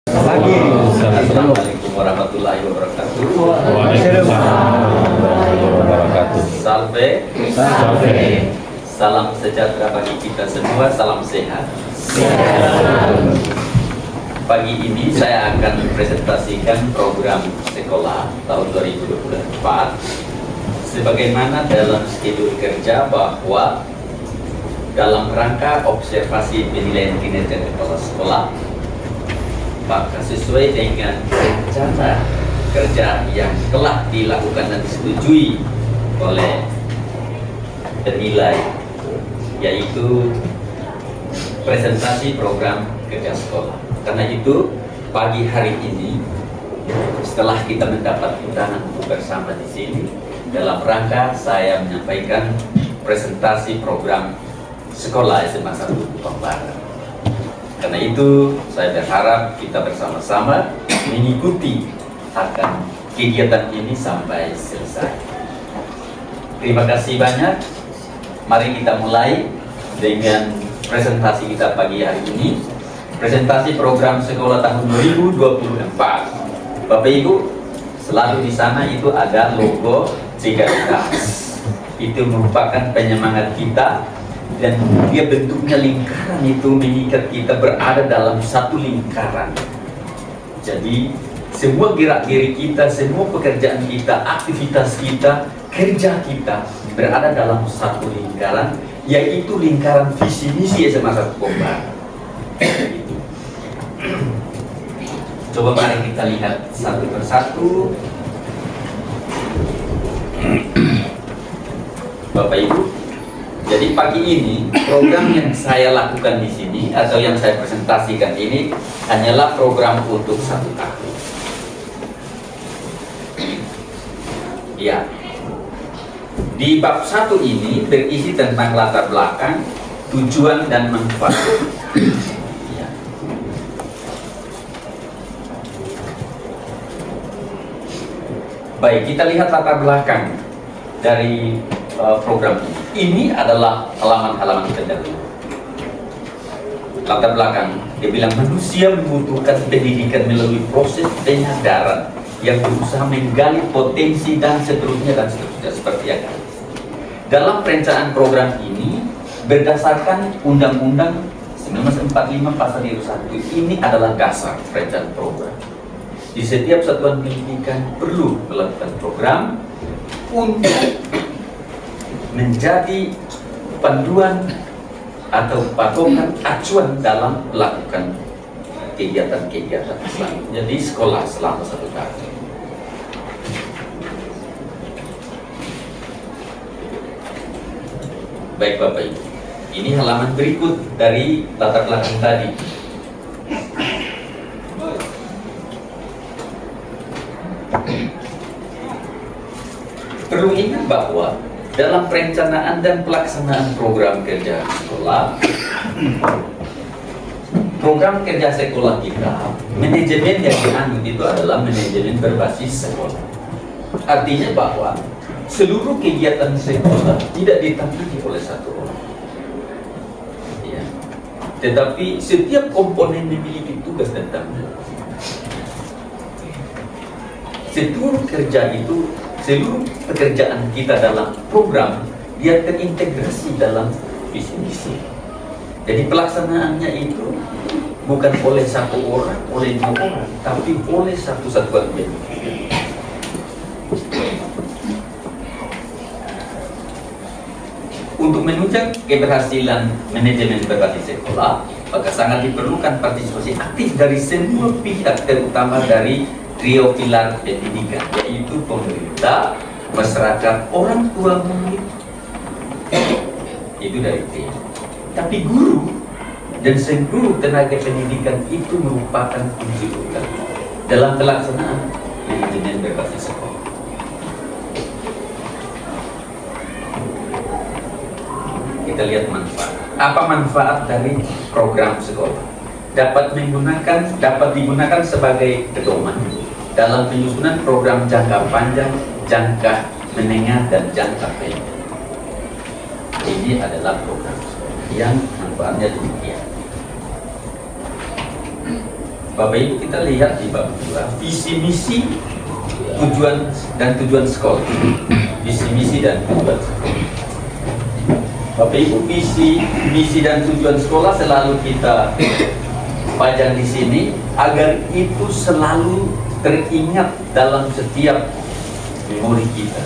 Assalamualaikum warahmatullahi wabarakatuh. Waalaikumsalam warahmatullahi wabarakatuh. Salve. Salve. Salam sejahtera bagi kita semua, salam sehat. Pagi ini saya akan presentasikan program sekolah tahun 2024 sebagaimana dalam schedule kerja bahwa dalam rangka observasi penilaian kinerja kepala sekolah, maka sesuai dengan rencana kerja yang telah dilakukan dan disetujui oleh penilai, yaitu presentasi program kerja sekolah. Karena itu pagi hari ini setelah kita mendapat undangan untuk bersama di sini, dalam rangka saya menyampaikan presentasi program sekolah SMA 1 Kupang Barat. Karena itu saya berharap kita bersama-sama mengikuti akan kegiatan ini sampai selesai. Terima kasih banyak. Mari kita mulai dengan presentasi kita pagi hari ini. Presentasi program sekolah tahun 2024. Bapak Ibu, selalu di sana itu ada logo Cigalitas. Itu merupakan penyemangat kita, dan dia bentuknya lingkaran, itu mengikat kita berada dalam satu lingkaran. Jadi semua gerak diri kita, semua pekerjaan kita, aktivitas kita, kerja kita berada dalam satu lingkaran, yaitu lingkaran visi misi SMA 1 Kupang Barat. Coba mari kita lihat satu persatu. Bapak Ibu, jadi pagi ini program yang saya lakukan di sini atau yang saya presentasikan ini hanyalah program untuk 1 tahun. Ya, di bab 1 ini berisi tentang latar belakang, tujuan dan manfaat. Ya. Baik, kita lihat latar belakang dari program ini. Ini adalah halaman-halaman pendahulu. Latar belakang, dia bilang manusia membutuhkan pendidikan melalui proses penyadaran yang berusaha menggali potensi dan seterusnya seperti yang ada. Dalam perencanaan program ini berdasarkan Undang-Undang 1945 Pasal 1, ini adalah dasar perencanaan program. Di setiap satuan pendidikan perlu melakukan program untuk menjadi panduan atau patokan acuan dalam melakukan kegiatan-kegiatan selanjutnya di sekolah selama 1 tahun. Baik Bapak Ibu, ini halaman berikut dari latar belakang tadi. Perlu ingat bahwa dalam perencanaan dan pelaksanaan program kerja sekolah, program kerja sekolah kita, manajemen yang dianut itu adalah manajemen berbasis sekolah. Artinya bahwa seluruh kegiatan sekolah tidak ditangani oleh satu orang, ya. Tetapi setiap komponen memiliki tugas dan tanggung jawab. Seluruh pekerjaan kita dalam program dia terintegrasi dalam visi misi. Jadi pelaksanaannya itu bukan oleh satu orang, oleh 2 orang, tapi oleh satu satuan pendidikan. Untuk menunjang keberhasilan manajemen berbasis sekolah, maka sangat diperlukan partisipasi aktif dari semua pihak, terutama dari trio pilar pendidikan, yaitu pemerintah, masyarakat, orang tua murid, itu dari trio. Tapi guru dan seluruh tenaga pendidikan itu merupakan kunci utama dalam pelaksanaan manajemen berbasis sekolah. Kita lihat manfaat. Apa manfaat dari program sekolah? Dapat digunakan sebagai pedoman dalam penyusunan program jangka panjang, jangka menengah, dan jangka pendek. Ini adalah program yang manfaatnya demikian. Bapak Ibu, kita lihat di bab 2, visi misi tujuan sekolah. Visi misi dan tujuan sekolah. Bapak Ibu, visi misi dan tujuan sekolah selalu kita pajang di sini agar itu selalu teringat dalam setiap memori kita.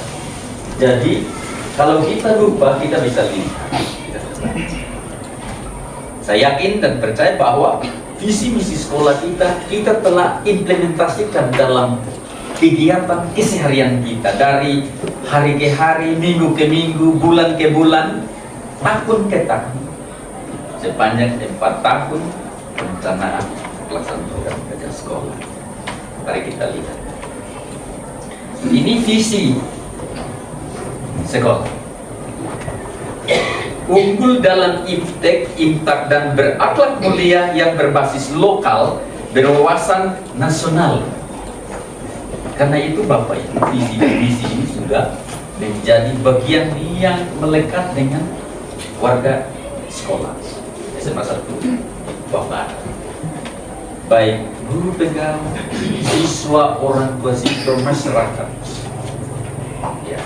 Jadi kalau kita lupa, kita bisa lihat. Saya yakin dan percaya bahwa visi misi sekolah kita telah implementasikan dalam kegiatan keseharian kita dari hari ke hari, minggu ke minggu, bulan ke bulan, tahun ke tahun, sepanjang 4 tahun perencanaan pelaksanaan program kerja sekolah. Mari kita lihat. Ini visi sekolah. Unggul dalam iptek, imtak, dan berakhlak mulia yang berbasis lokal, berwawasan nasional. Karena itu Bapak Ibu, visi ini sudah menjadi bagian yang melekat dengan warga sekolah SMA 1 Bapak. Baik guru pegang, siswa, orang tua siswa, masyarakat. Ya.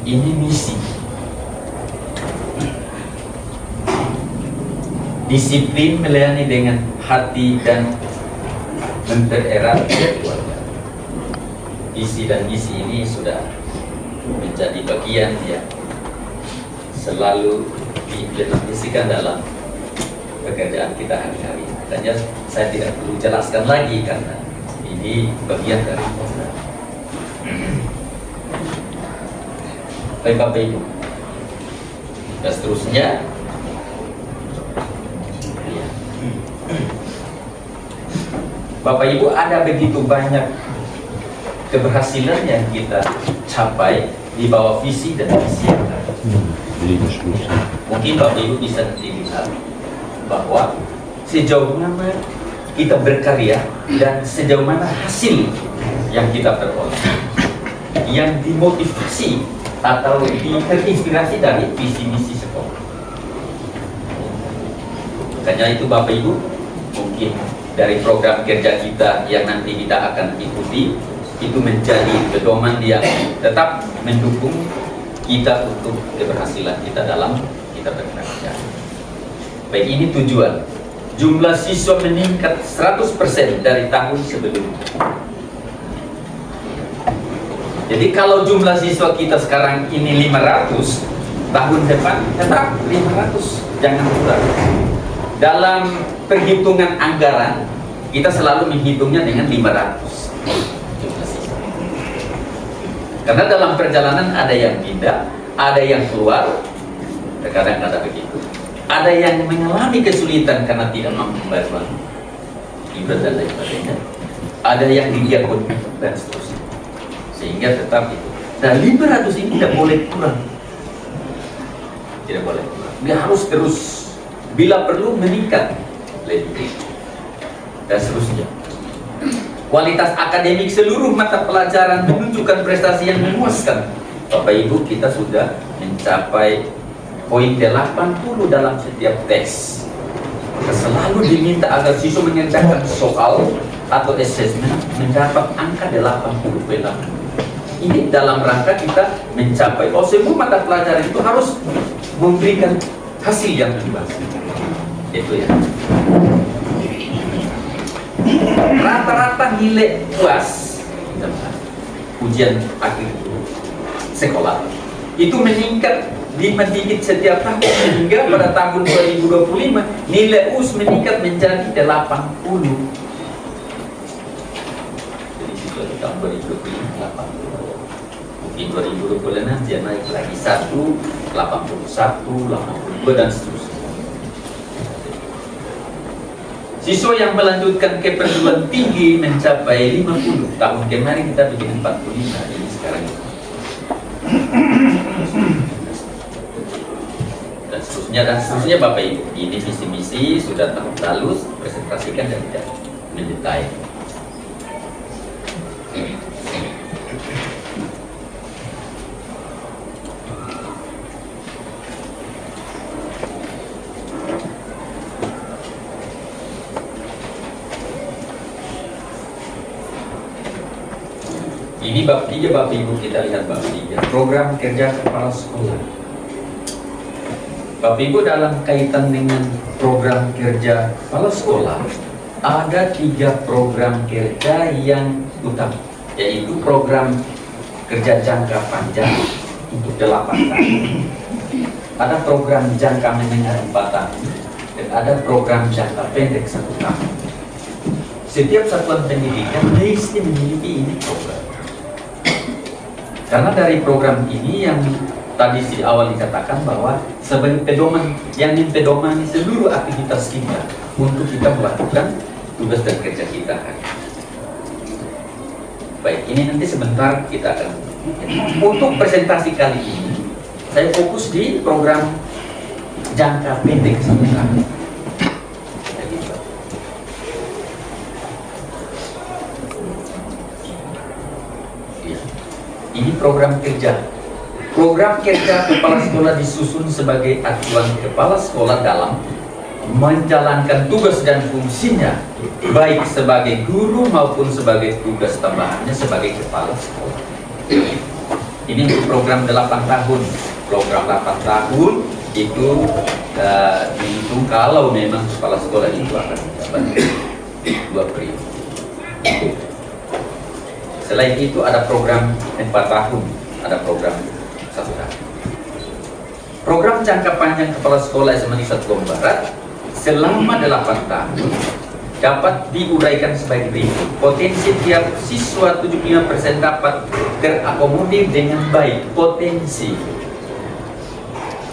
Ini misi. Disiplin melayani dengan hati dan mempererat keluarga. Visi dan misi ini sudah menjadi bagian yang selalu diimplementasikan dalam pekerjaan kita hari-hari. Makanya saya tidak perlu jelaskan lagi karena ini bagian dari program. Baik Bapak Ibu, dan seterusnya Bapak Ibu, ada begitu banyak keberhasilan yang kita capai di bawah visi dan misi yang ada. Mungkin Bapak Ibu bisa dilihat bahwa sejauh mana kita berkarya dan sejauh mana hasil yang kita peroleh, yang dimotivasi atau terinspirasi dari visi misi sekolah. Makanya itu Bapak Ibu, mungkin dari program kerja kita yang nanti kita akan ikuti itu menjadi pedoman yang tetap mendukung kita untuk keberhasilan kita dalam kita bekerja. Baik, ini tujuan. Jumlah siswa meningkat 100% dari tahun sebelumnya. Jadi kalau jumlah siswa kita sekarang ini 500, tahun depan tetap 500, jangan kurang. Dalam perhitungan anggaran, kita selalu menghitungnya dengan 500 jumlah siswa. Karena dalam perjalanan ada yang pindah, ada yang keluar, terkadang ada begitu. Ada yang mengalami kesulitan karena tidak mampu membayar ibadah dan lain sebagainya. Ada yang didiakon dan seterusnya. Sehingga tetap itu. Dan 500 ini tidak boleh kurang. Tidak boleh kurang. Dia harus terus. Bila perlu meningkat lebih. Dan seterusnya. Kualitas akademik seluruh mata pelajaran menunjukkan prestasi yang memuaskan. Bapak Ibu, kita sudah mencapai poin 80 dalam setiap tes. Maka selalu diminta agar siswa mengerjakan soal atau assessment mendapat angka 80 pelan. Ini dalam rangka kita mencapai bahwa semua mata pelajaran itu harus memberikan hasil yang lebih baik. Itu ya. Rata-rata nilai UAS ujian akhir sekolah itu meningkat 5 digit setiap tahun sehingga pada tahun 2025 nilai US meningkat menjadi 80. Jadi siswa di tahun 2025 80. Mungkin 2026 dia naik lagi 1, 81, 82 dan seterusnya. Siswa yang melanjutkan ke perguruan tinggi mencapai 50. Tahun kemarin kita bikin 45, ini sekarang dan seterusnya Bapak Ibu. Ini visi misi sudah tahun lalu presentasikan dan tidak mendetail. Ini bab 3, Bapak Ibu, kita lihat bab 3, program kerja kepala sekolah. Bapak Ibu, dalam kaitan dengan program kerja kepala sekolah, ada 3 program kerja yang utama, yaitu program kerja jangka panjang untuk 8 tahun, ada program jangka menengah 4 tahun, dan ada program jangka pendek 1 tahun. Setiap satuan pendidikan mesti memiliki ini program. Karena dari program ini yang tadi di awal dikatakan bahwa sebagai pedoman yang mempedomani seluruh aktivitas kita untuk kita melakukan tugas dan kerja kita. Baik, ini nanti sebentar kita akan. Untuk presentasi kali ini, saya fokus di program jangka pendek 1 tahun. Ini program kerja. Program kerja kepala sekolah disusun sebagai acuan kepala sekolah dalam menjalankan tugas dan fungsinya, baik sebagai guru maupun sebagai tugas tambahannya sebagai kepala sekolah. Ini untuk program 8 tahun. Program 8 tahun itu dihitung kalau memang kepala sekolah itu akan menjabat 2 periode. Selain itu ada program 4 tahun, ada program 1 tahun. Program jangka panjang kepala sekolah SMA 1 Lombok Barat selama 8 tahun dapat diuraikan sebagai berikut. Potensi tiap siswa 75% dapat terakomodir dengan baik. Potensi.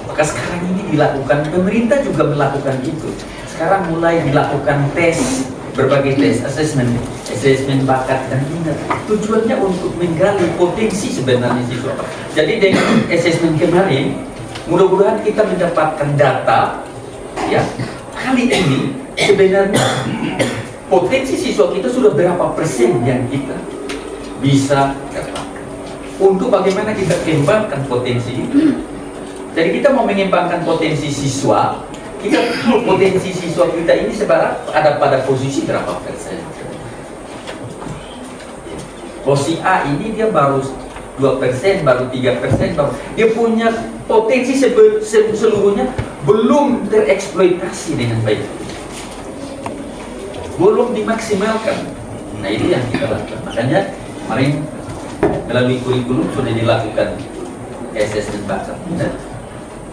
Maka sekarang ini dilakukan, pemerintah juga melakukan itu. Sekarang mulai dilakukan tes, berbagai tes, asesmen bakat dan minat. Tujuannya untuk menggali potensi sebenarnya siswa. Jadi dengan asesmen kemarin, mudah-mudahan kita mendapatkan data, ya, kali ini sebenarnya potensi siswa kita sudah berapa persen yang kita bisa dapatkan. Untuk bagaimana kita kembangkan potensi itu. Jadi kita mau mengembangkan potensi siswa, kita tahu potensi siswa kita ini sebenarnya ada pada posisi berapa persen. Posisi A ini dia baru 2%, baru 3%, dia punya potensi seluruhnya belum tereksploitasi dengan baik, belum dimaksimalkan. Nah, itu yang kita lakukan. Makanya kemarin melalui kurikulum sudah dilakukan asesmen bakat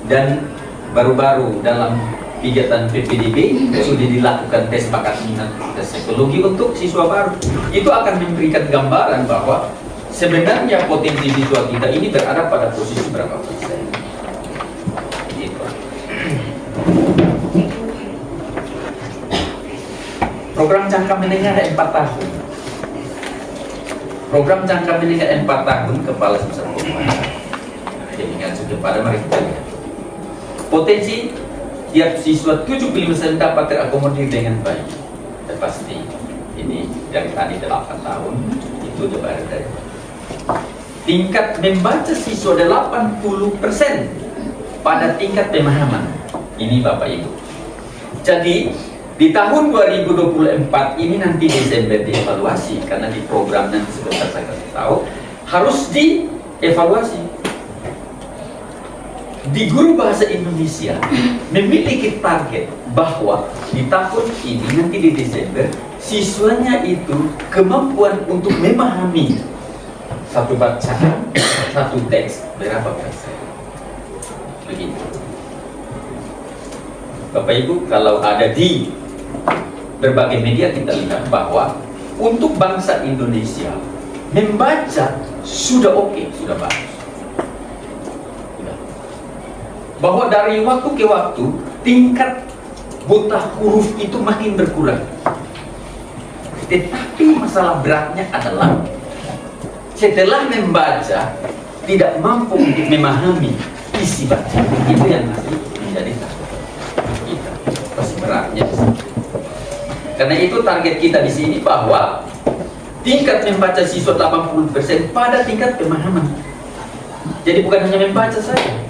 dan baru-baru dalam kegiatan PPDB sudah dilakukan tes bakat minat, tes psikologi untuk siswa baru. Itu akan memberikan gambaran bahwa sebenarnya potensi siswa kita ini berada pada posisi berapa persen. Gitu. Program jangka menengah 4 tahun. Program jangka menengah 4 tahun kepala sekolah. Jadi langsung kepada mari kita lihat. Potensi tiap siswa 75% dapat terakomodir dengan baik. Dan pasti ini dari tadi 8 tahun itu sudah dari tingkat membaca siswa 80% pada tingkat pemahaman. Ini Bapak Ibu. Jadi di tahun 2024 ini nanti Desember dievaluasi, karena di program nanti sebentar saya kasih tahu harus dievaluasi. Di guru bahasa Indonesia memiliki target bahwa di tahun ini nanti di Desember siswanya itu kemampuan untuk memahami satu bacaan, satu teks berapa persen. Begitu. Bapak Ibu, kalau ada di berbagai media kita lihat bahwa untuk bangsa Indonesia membaca sudah oke, sudah bagus. Bahwa dari waktu ke waktu tingkat buta huruf itu makin berkurang. Tetapi masalah beratnya adalah setelah membaca tidak mampu untuk memahami isi bacaan. Itu yang masih menjadi target kita. Pasti beratnya. Karena itu target kita di sini bahwa tingkat membaca siswa 80% pada tingkat pemahaman. Jadi bukan hanya membaca saja.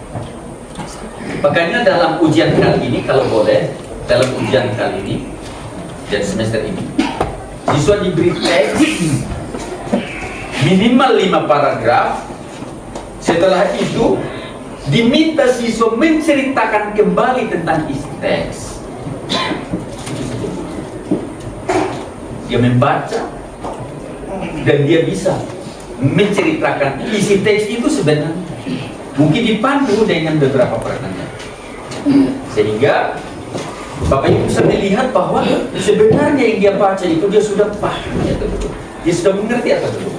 Makanya dalam ujian kali ini, kalau boleh, dalam ujian kali ini dan semester ini, siswa diberi teks minimal 5 paragraf. Setelah itu diminta siswa menceritakan kembali tentang isi teks. Dia membaca dan dia bisa menceritakan isi teks itu sebenarnya. Mungkin dipandu dengan beberapa pertanyaan, sehingga Bapak Ibu bisa melihat bahwa sebenarnya yang dia baca itu dia sudah paham atau belum, dia sudah mengerti atau belum.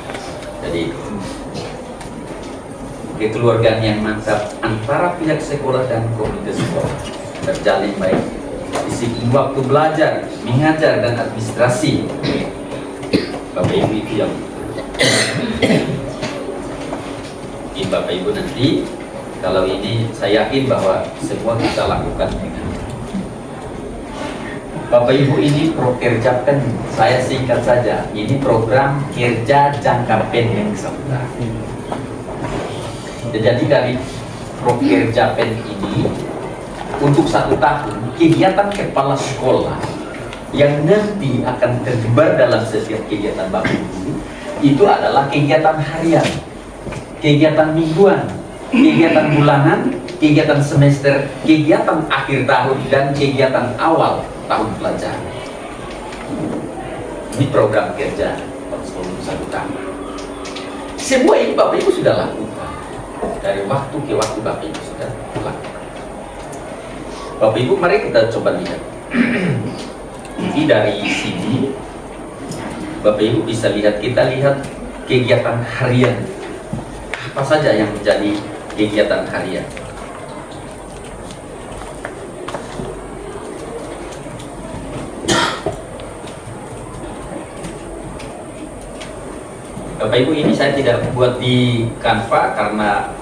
Jadi kekeluargaan yang mantap antara pihak sekolah dan komunitas sekolah terjalin baik. Disiplin waktu belajar, mengajar, dan administrasi. Bapak Ibu itu yang ini Bapak Ibu nanti, kalau ini saya yakin bahwa semua kita lakukan dengan Bapak Ibu. Ini Prokerjapen, saya singkat saja, ini program kerja jangka pendek saudara. Jadi dari Prokerjapen ini untuk 1 tahun, kegiatan kepala sekolah yang nanti akan tersebar dalam setiap kegiatan Bapak Ibu itu adalah kegiatan harian, kegiatan mingguan, kegiatan bulanan, kegiatan semester, kegiatan akhir tahun, dan kegiatan awal tahun pelajaran. Ini program kerja sebelum 1 tahun. Semua ini Bapak Ibu sudah lakukan. Dari waktu ke waktu Bapak Ibu sudah lakukan. Bapak Ibu, mari kita coba lihat. Ini dari sini Bapak Ibu bisa lihat, kita lihat kegiatan harian. Apa saja yang menjadi kegiatan harian? Bapak Ibu, ini saya tidak buat di Canva karena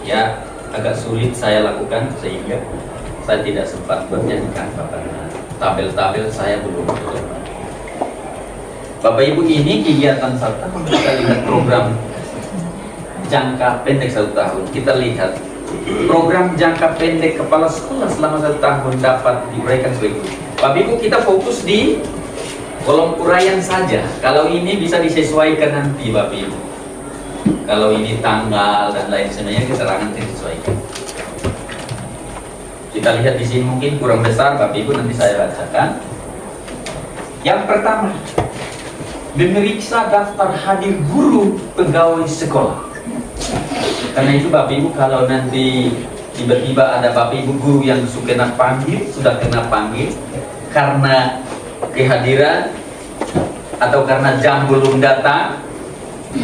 ya agak sulit saya lakukan, sehingga saya tidak sempat buatnya di Canva karena tabel-tabel saya belum betul. Bapak Ibu, ini kegiatan 1 tahun. Kita lihat program jangka pendek 1 tahun. Kita lihat program jangka pendek kepala sekolah selama 1 tahun dapat diuraikan sebagai berikut. Bapak Ibu, kita fokus di kolom uraian saja. Kalau ini bisa disesuaikan nanti Bapak Ibu. Kalau ini tanggal dan lain sebagainya, keterangan disesuaikan. Kita lihat di sini mungkin kurang besar, Bapak Ibu nanti saya bacakan. Yang pertama, memeriksa daftar hadir guru pegawai sekolah. Karena itu Bapak Ibu, kalau nanti tiba-tiba ada Bapak Ibu guru yang sudah kena panggil karena kehadiran atau karena jam belum datang,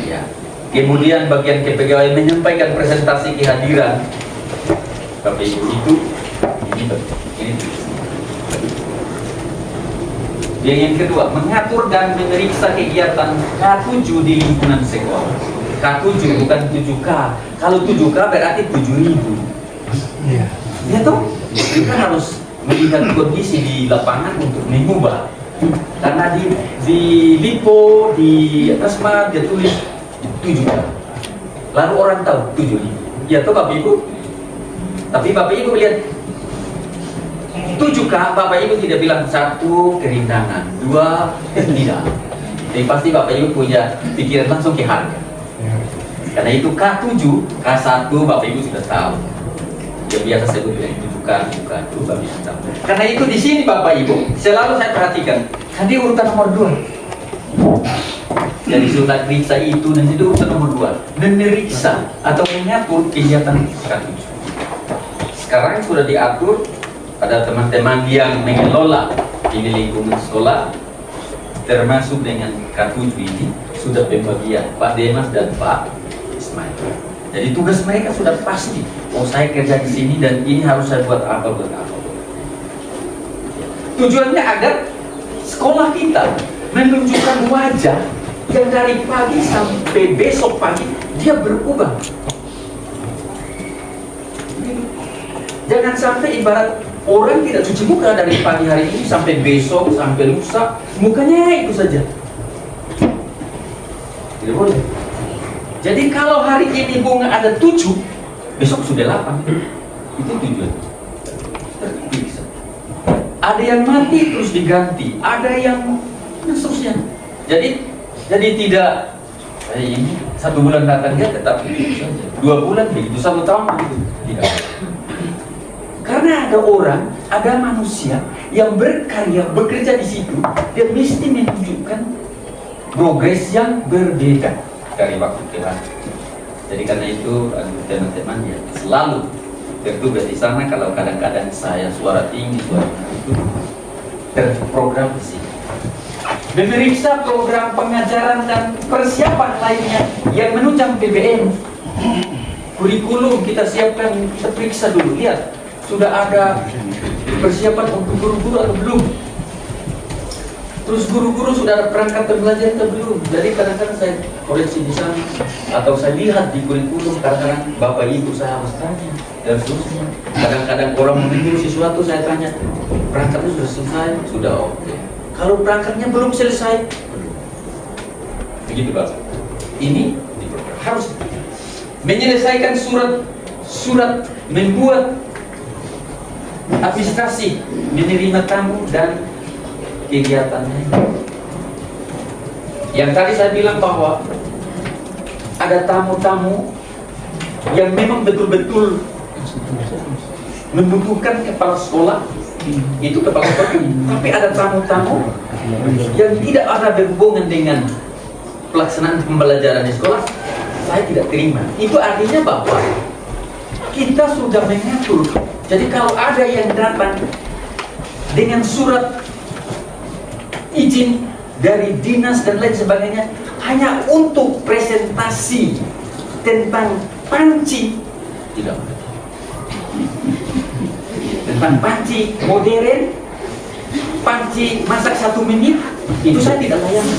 ya. Kemudian bagian kepegawaian menyampaikan presentasi kehadiran, Bapak Ibu itu ini. Yang kedua, mengatur dan memeriksa kegiatan K7 di lingkungan sekolah. K7 bukan 7K. Kalau 7K berarti 7.000. Iya. Ya toh, kita harus melihat kondisi di lapangan untuk mengubah. Karena di Lipo, di Asma dia tulis 7K. Lalu orang tahu 7.000. Ya toh Bapak Ibu. Tapi Bapak Ibu lihat 7K, Bapak Ibu tidak bilang 1 kerindangan, 2 tidak. Jadi pasti Bapak Ibu punya pikiran langsung ke harga. Karena itu K7, K1 Bapak Ibu sudah tahu. Yang biasa saya bilang 7K, K2 Bapak Ibu tahu. Karena itu di sini Bapak Ibu selalu saya perhatikan, tadi urutan nomor 2. Jadi surat periksa itu nanti itu urutan nomor 2. Memeriksa atau mengatur kegiatan K7. Sekarang sudah diatur. Ada teman-teman yang mengelola ini lingkungan sekolah, termasuk dengan K7 ini sudah pembagian Pak Demas dan Pak Ismail. Jadi tugas mereka sudah pasti. Oh, saya kerja di sini dan ini harus saya buat apa. Tujuannya agar sekolah kita menunjukkan wajah yang dari pagi sampai besok pagi dia berubah. Jangan sampai ibarat orang tidak cuci muka dari pagi hari ini sampai besok, sampai lusa, mukanya itu saja. Tidak boleh. Jadi kalau hari ini bunga ada 7, besok sudah 8. Itu tujuan. Terpisah. Ada yang mati terus diganti, ada yang seterusnya. Jadi tidak Saya ini 1 bulan datang dia tetap begitu saja, 2 bulan begitu, 1 tahun begitu, tidak. Karena ada orang, ada manusia yang berkarya, bekerja di situ, dia mesti menunjukkan progres yang berbeda dari waktu ke waktu. Jadi karena itu teman-teman ya selalu bertugas di sana. Kalau kadang-kadang saya suara tinggi, suara itu terprogram di sini. Memeriksa program pengajaran dan persiapan lainnya yang menunjang PBN. Kurikulum kita siapkan, kita periksa dulu, lihat sudah ada persiapan untuk guru-guru atau belum. Terus guru-guru sudah ada perangkat belajar atau belum. Jadi kadang-kadang saya koreksi di sana, atau saya lihat di kurikulum, kadang-kadang bapak ibu saya harus tanya dan seterusnya. Kadang-kadang orang menunggu sesuatu saya tanya, perangkatnya sudah selesai? Sudah, oke. Kalau perangkatnya belum selesai, begitu Bapak. Ini harus menyelesaikan surat membuat administrasi, menerima tamu dan kegiatannya. Yang tadi saya bilang bahwa ada tamu-tamu yang memang betul-betul membutuhkan kepala sekolah, itu kepala sekolah. Tapi ada tamu-tamu yang tidak ada berhubungan dengan pelaksanaan pembelajaran di sekolah, saya tidak terima. Itu artinya bahwa kita sudah mengatur. Jadi kalau ada yang datang dengan surat izin dari dinas dan lain sebagainya hanya untuk presentasi tentang panci, tidak, tentang panci modern, panci masak 1 menit, itu saya tidak layani.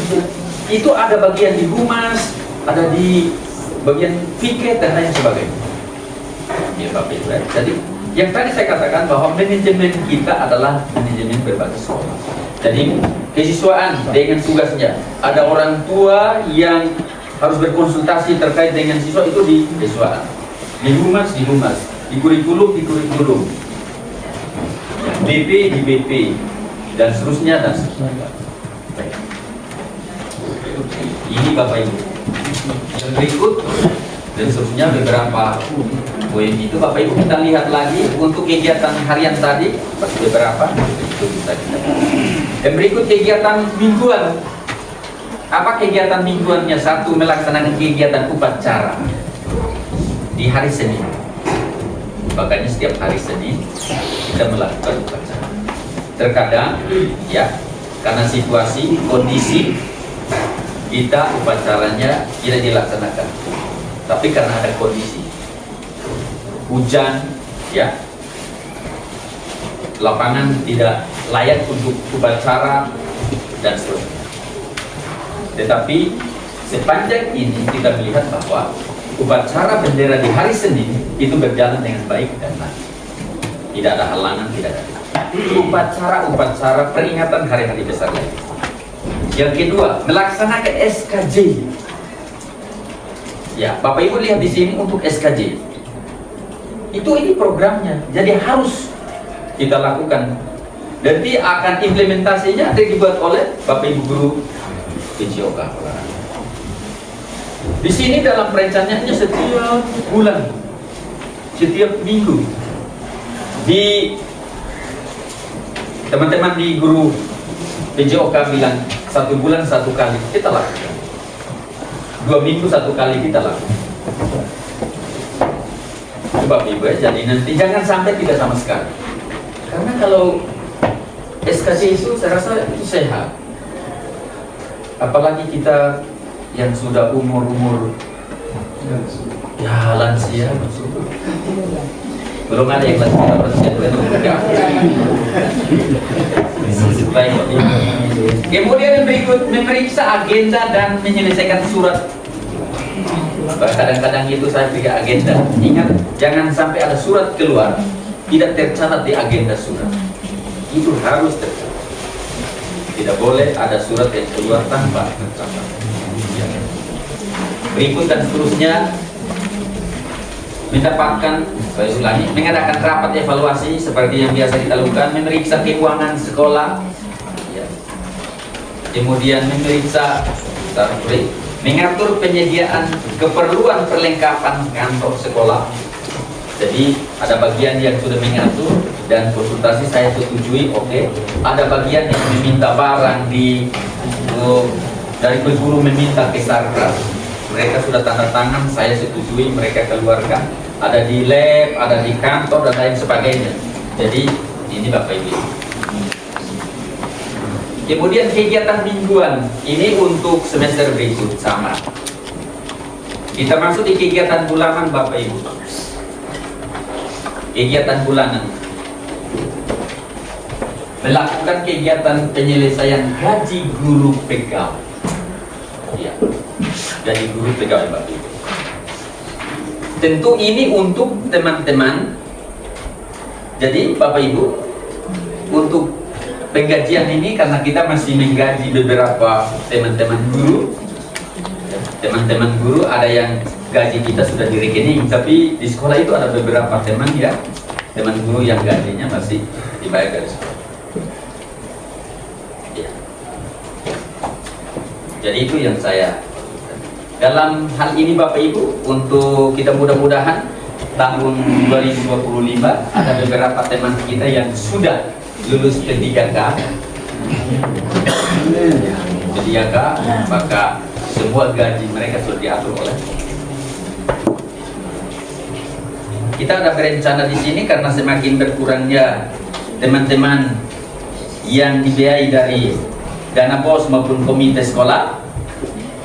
Itu ada bagian di humas, ada di bagian piket dan lain sebagainya. Ya Bapak Ibu. Jadi yang tadi saya katakan bahwa manajemen kita adalah manajemen berbasis sekolah. Jadi kesiswaan dengan tugasnya. Ada orang tua yang harus berkonsultasi terkait dengan siswa, itu di kesiswaan. Di humas, di kurikulum, BP, di BP, dan seterusnya dan seterusnya. Ini Bapak Ibu. Yang berikut dan seterusnya beberapa poin itu Bapak Ibu kita lihat lagi untuk kegiatan harian tadi beberapa itu bisa kita. Yang berikut kegiatan mingguan. Apa kegiatan mingguannya? 1, melaksanakan kegiatan upacara di hari Senin. Makanya setiap hari Senin kita melakukan upacara. Terkadang ya karena situasi kondisi kita upacaranya tidak dilaksanakan. Tapi karena ada kondisi hujan, ya, lapangan tidak layak untuk upacara dan seterusnya. Tetapi sepanjang ini kita melihat bahwa upacara bendera di hari Senin itu berjalan dengan baik dan lancar. Tidak ada halangan, tidak ada. Upacara peringatan hari-hari besar lain. Yang kedua, melaksanakan SKJ. Ya, Bapak Ibu lihat di sini untuk SKJ. Ini programnya. Jadi harus kita lakukan. Nanti akan implementasinya dibuat oleh Bapak Ibu guru PJOK. Di sini dalam perencanaannya setiap bulan, setiap minggu, di teman-teman di guru PJOK bilang 1 bulan 1 kali kita lakukan, 2 minggu 1 kali kita lakukan. Coba Ibu ya, jadi nanti jangan sampai tidak sama sekali. Karena kalau SKJ itu saya rasa itu sehat. Apalagi kita yang sudah umur ya lansia, belum ada yang lansia Kemudian yang berikut, memeriksa agenda dan menyelesaikan surat. Kadang-kadang itu saya pikir agenda. Ingat, jangan sampai ada surat keluar tidak tercatat di agenda surat. Itu harus tercatat. Tidak boleh ada surat yang keluar tanpa tercatat. Berikut dan seterusnya, mendapatkan, saya ulangi, mengadakan rapat evaluasi seperti yang biasa kita lakukan, memeriksa keuangan sekolah, ya. Kemudian memeriksa mengatur penyediaan keperluan perlengkapan kantor sekolah. Jadi ada bagian yang sudah mengatur dan konsultasi saya setujui, oke. Ada bagian yang meminta barang dari guru meminta ke Sarkas, mereka sudah tanda tangan, saya setujui, mereka keluarkan. Ada di lab, ada di kantor dan lain sebagainya. Jadi ini Bapak Ibu. Kemudian kegiatan mingguan ini untuk semester berikut sama. Kita masuk di kegiatan bulanan Bapak Ibu. Kegiatan bulanan melakukan kegiatan penyelesaian gaji guru pegawai. Ya, gaji guru pegawai Bapak Ibu. Tentu ini untuk teman-teman. Jadi Bapak Ibu, untuk penggajian ini karena kita masih menggaji beberapa teman-teman guru. Teman-teman guru ada yang gaji kita sudah di rekening, tapi di sekolah itu ada beberapa teman guru yang gajinya masih dibayar dari sekolah. Ya. Jadi itu yang saya dalam hal ini Bapak Ibu, untuk kita mudah-mudahan tahun 2025 ada beberapa teman kita yang sudah lulus P3K. P3K, maka semua gaji mereka sudah diatur oleh. Kita ada berencana di sini karena semakin berkurangnya teman-teman yang dibiayai dari dana BOS maupun komite sekolah,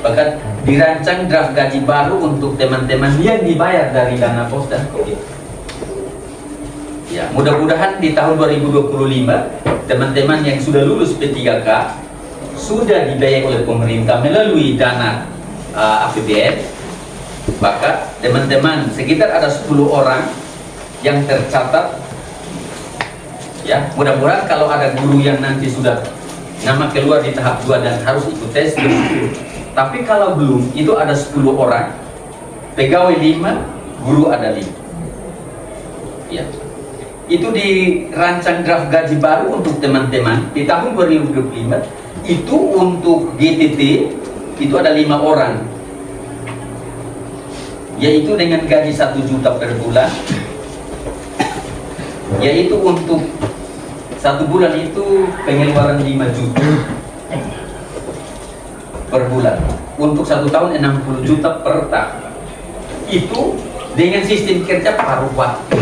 bahkan dirancang draft gaji baru untuk teman-teman yang dibayar dari dana BOS dan komite. Ya, mudah-mudahan di tahun 2025 teman-teman yang sudah lulus P3K sudah dibiayai oleh pemerintah melalui dana APBN. Maka teman-teman sekitar ada 10 orang yang tercatat. Ya, mudah-mudahan kalau ada guru yang nanti sudah nama keluar di tahap 2 dan harus ikut tes, tapi kalau belum, itu ada 10 orang, pegawai 5, guru ada 5. Ya. Itu dirancang draft gaji baru untuk teman-teman di tahun 2025. Itu untuk GTT itu ada 5 orang, yaitu dengan gaji 1 juta per bulan, yaitu untuk 1 bulan itu pengeluaran 5 juta per bulan, untuk 1 tahun 60 juta per tahun. Itu dengan sistem kerja paruh waktu,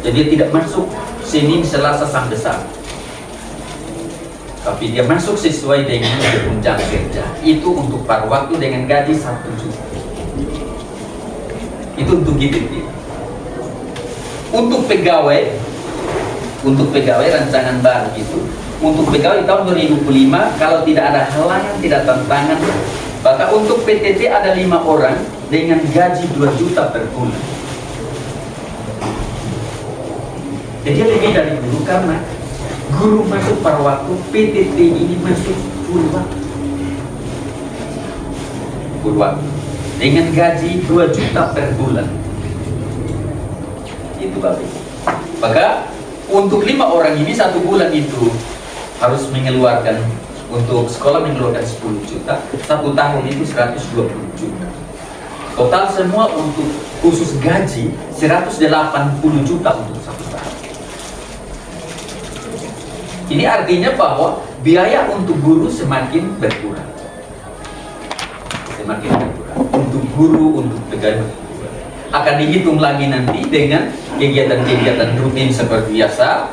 jadi tidak masuk Senin, Selasa sampai Sabtu, tapi dia masuk sesuai dengan jam kerja. Itu untuk paruh waktu dengan gaji 1 juta. Itu untuk GTT. Untuk pegawai rancangan baru itu, untuk pegawai tahun 2005 kalau tidak ada halangan, tidak tantangan, maka untuk PTT ada 5 orang dengan gaji 2 juta per bulan. Jadi lebih dari guru, karena guru masuk pada waktu, PTT ini masuk full waktu dengan gaji 2 juta per bulan. Itu Bapak. Maka untuk 5 orang ini 1 bulan itu harus mengeluarkan, untuk sekolah mengeluarkan 10 juta, 1 tahun itu 120 juta. Total semua untuk khusus gaji 180 juta untuk 1 tahun. Ini artinya bahwa biaya untuk guru semakin berkurang. Semakin berkurang. Untuk guru, untuk pegawai akan dihitung lagi nanti dengan kegiatan-kegiatan rutin seperti biasa,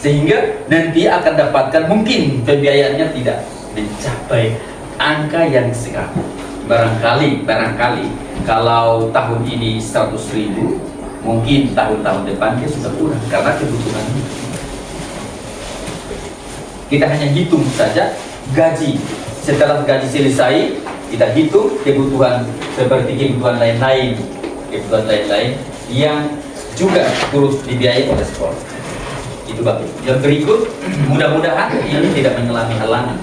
sehingga nanti akan dapatkan mungkin pembiayaannya tidak mencapai angka yang sekarang. Barangkali kalau tahun ini 100.000, mungkin tahun-tahun depannya sudah kurang karena kebutuhan. Kita hanya hitung saja gaji. Setelah gaji selesai, kita hitung kebutuhan seperti kebutuhan lain-lain yang juga turut dibiayai oleh sekolah. Itu Bapak. Yang berikut, mudah-mudahan ini tidak mengalami halangan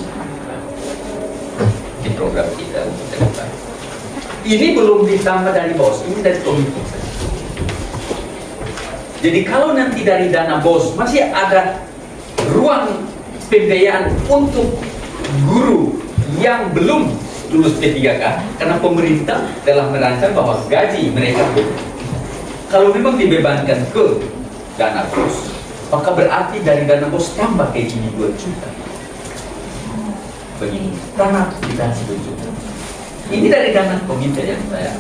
di program kita untuk ke depan. Ini belum ditambah dari BOS, ini dari komite. Jadi kalau nanti dari dana BOS masih ada ruang pembiayaan untuk guru yang belum lulus P3K karena pemerintah telah merancang bahwa gaji mereka kalau memang dibebankan ke dana bos, maka berarti dari dana bos tambah kayak gini 2 juta. Begini, tanah kita 1 juta. Ini dari dana komite yang saya,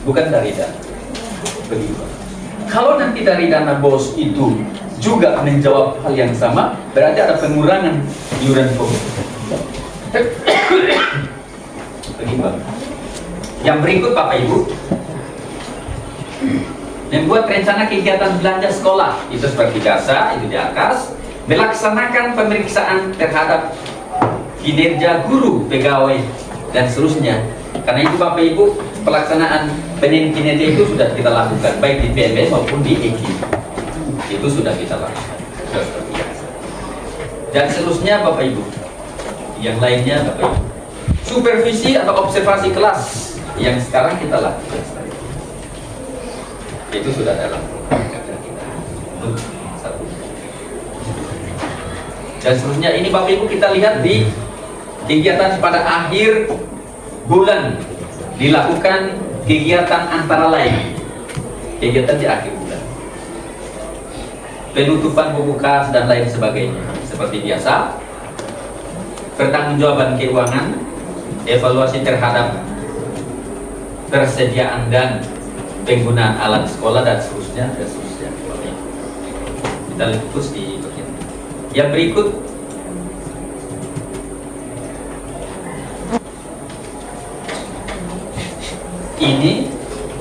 bukan dari dana. Begitu. Kalau nanti dari dana bos itu juga menjawab hal yang sama, berarti ada pengurangan iuran komite. Begitu. Yang berikut Bapak Ibu, membuat rencana kegiatan belanja sekolah itu seperti biasa, itu di atas. Melaksanakan pemeriksaan terhadap kinerja guru, pegawai, dan seterusnya. Karena itu Bapak Ibu, pelaksanaan penilaian kinerja itu sudah kita lakukan baik di PMB maupun di EQ. Itu sudah kita lakukan. Sudah seperti biasa. Dan seterusnya Bapak Ibu, yang lainnya Bapak Ibu, supervisi atau observasi kelas yang sekarang kita lakukan. Itu sudah dalam program kerja kita. Satu. Dan seterusnya ini Bapak Ibu kita lihat di kegiatan pada akhir bulan dilakukan kegiatan antara lain. Kegiatan di akhir bulan, penutupan buku kas dan lain sebagainya. Seperti biasa, pertanggungjawaban keuangan, evaluasi terhadap persediaan dan penggunaan alat sekolah dan seterusnya. Kita lihat terus di bagian yang berikut. Ini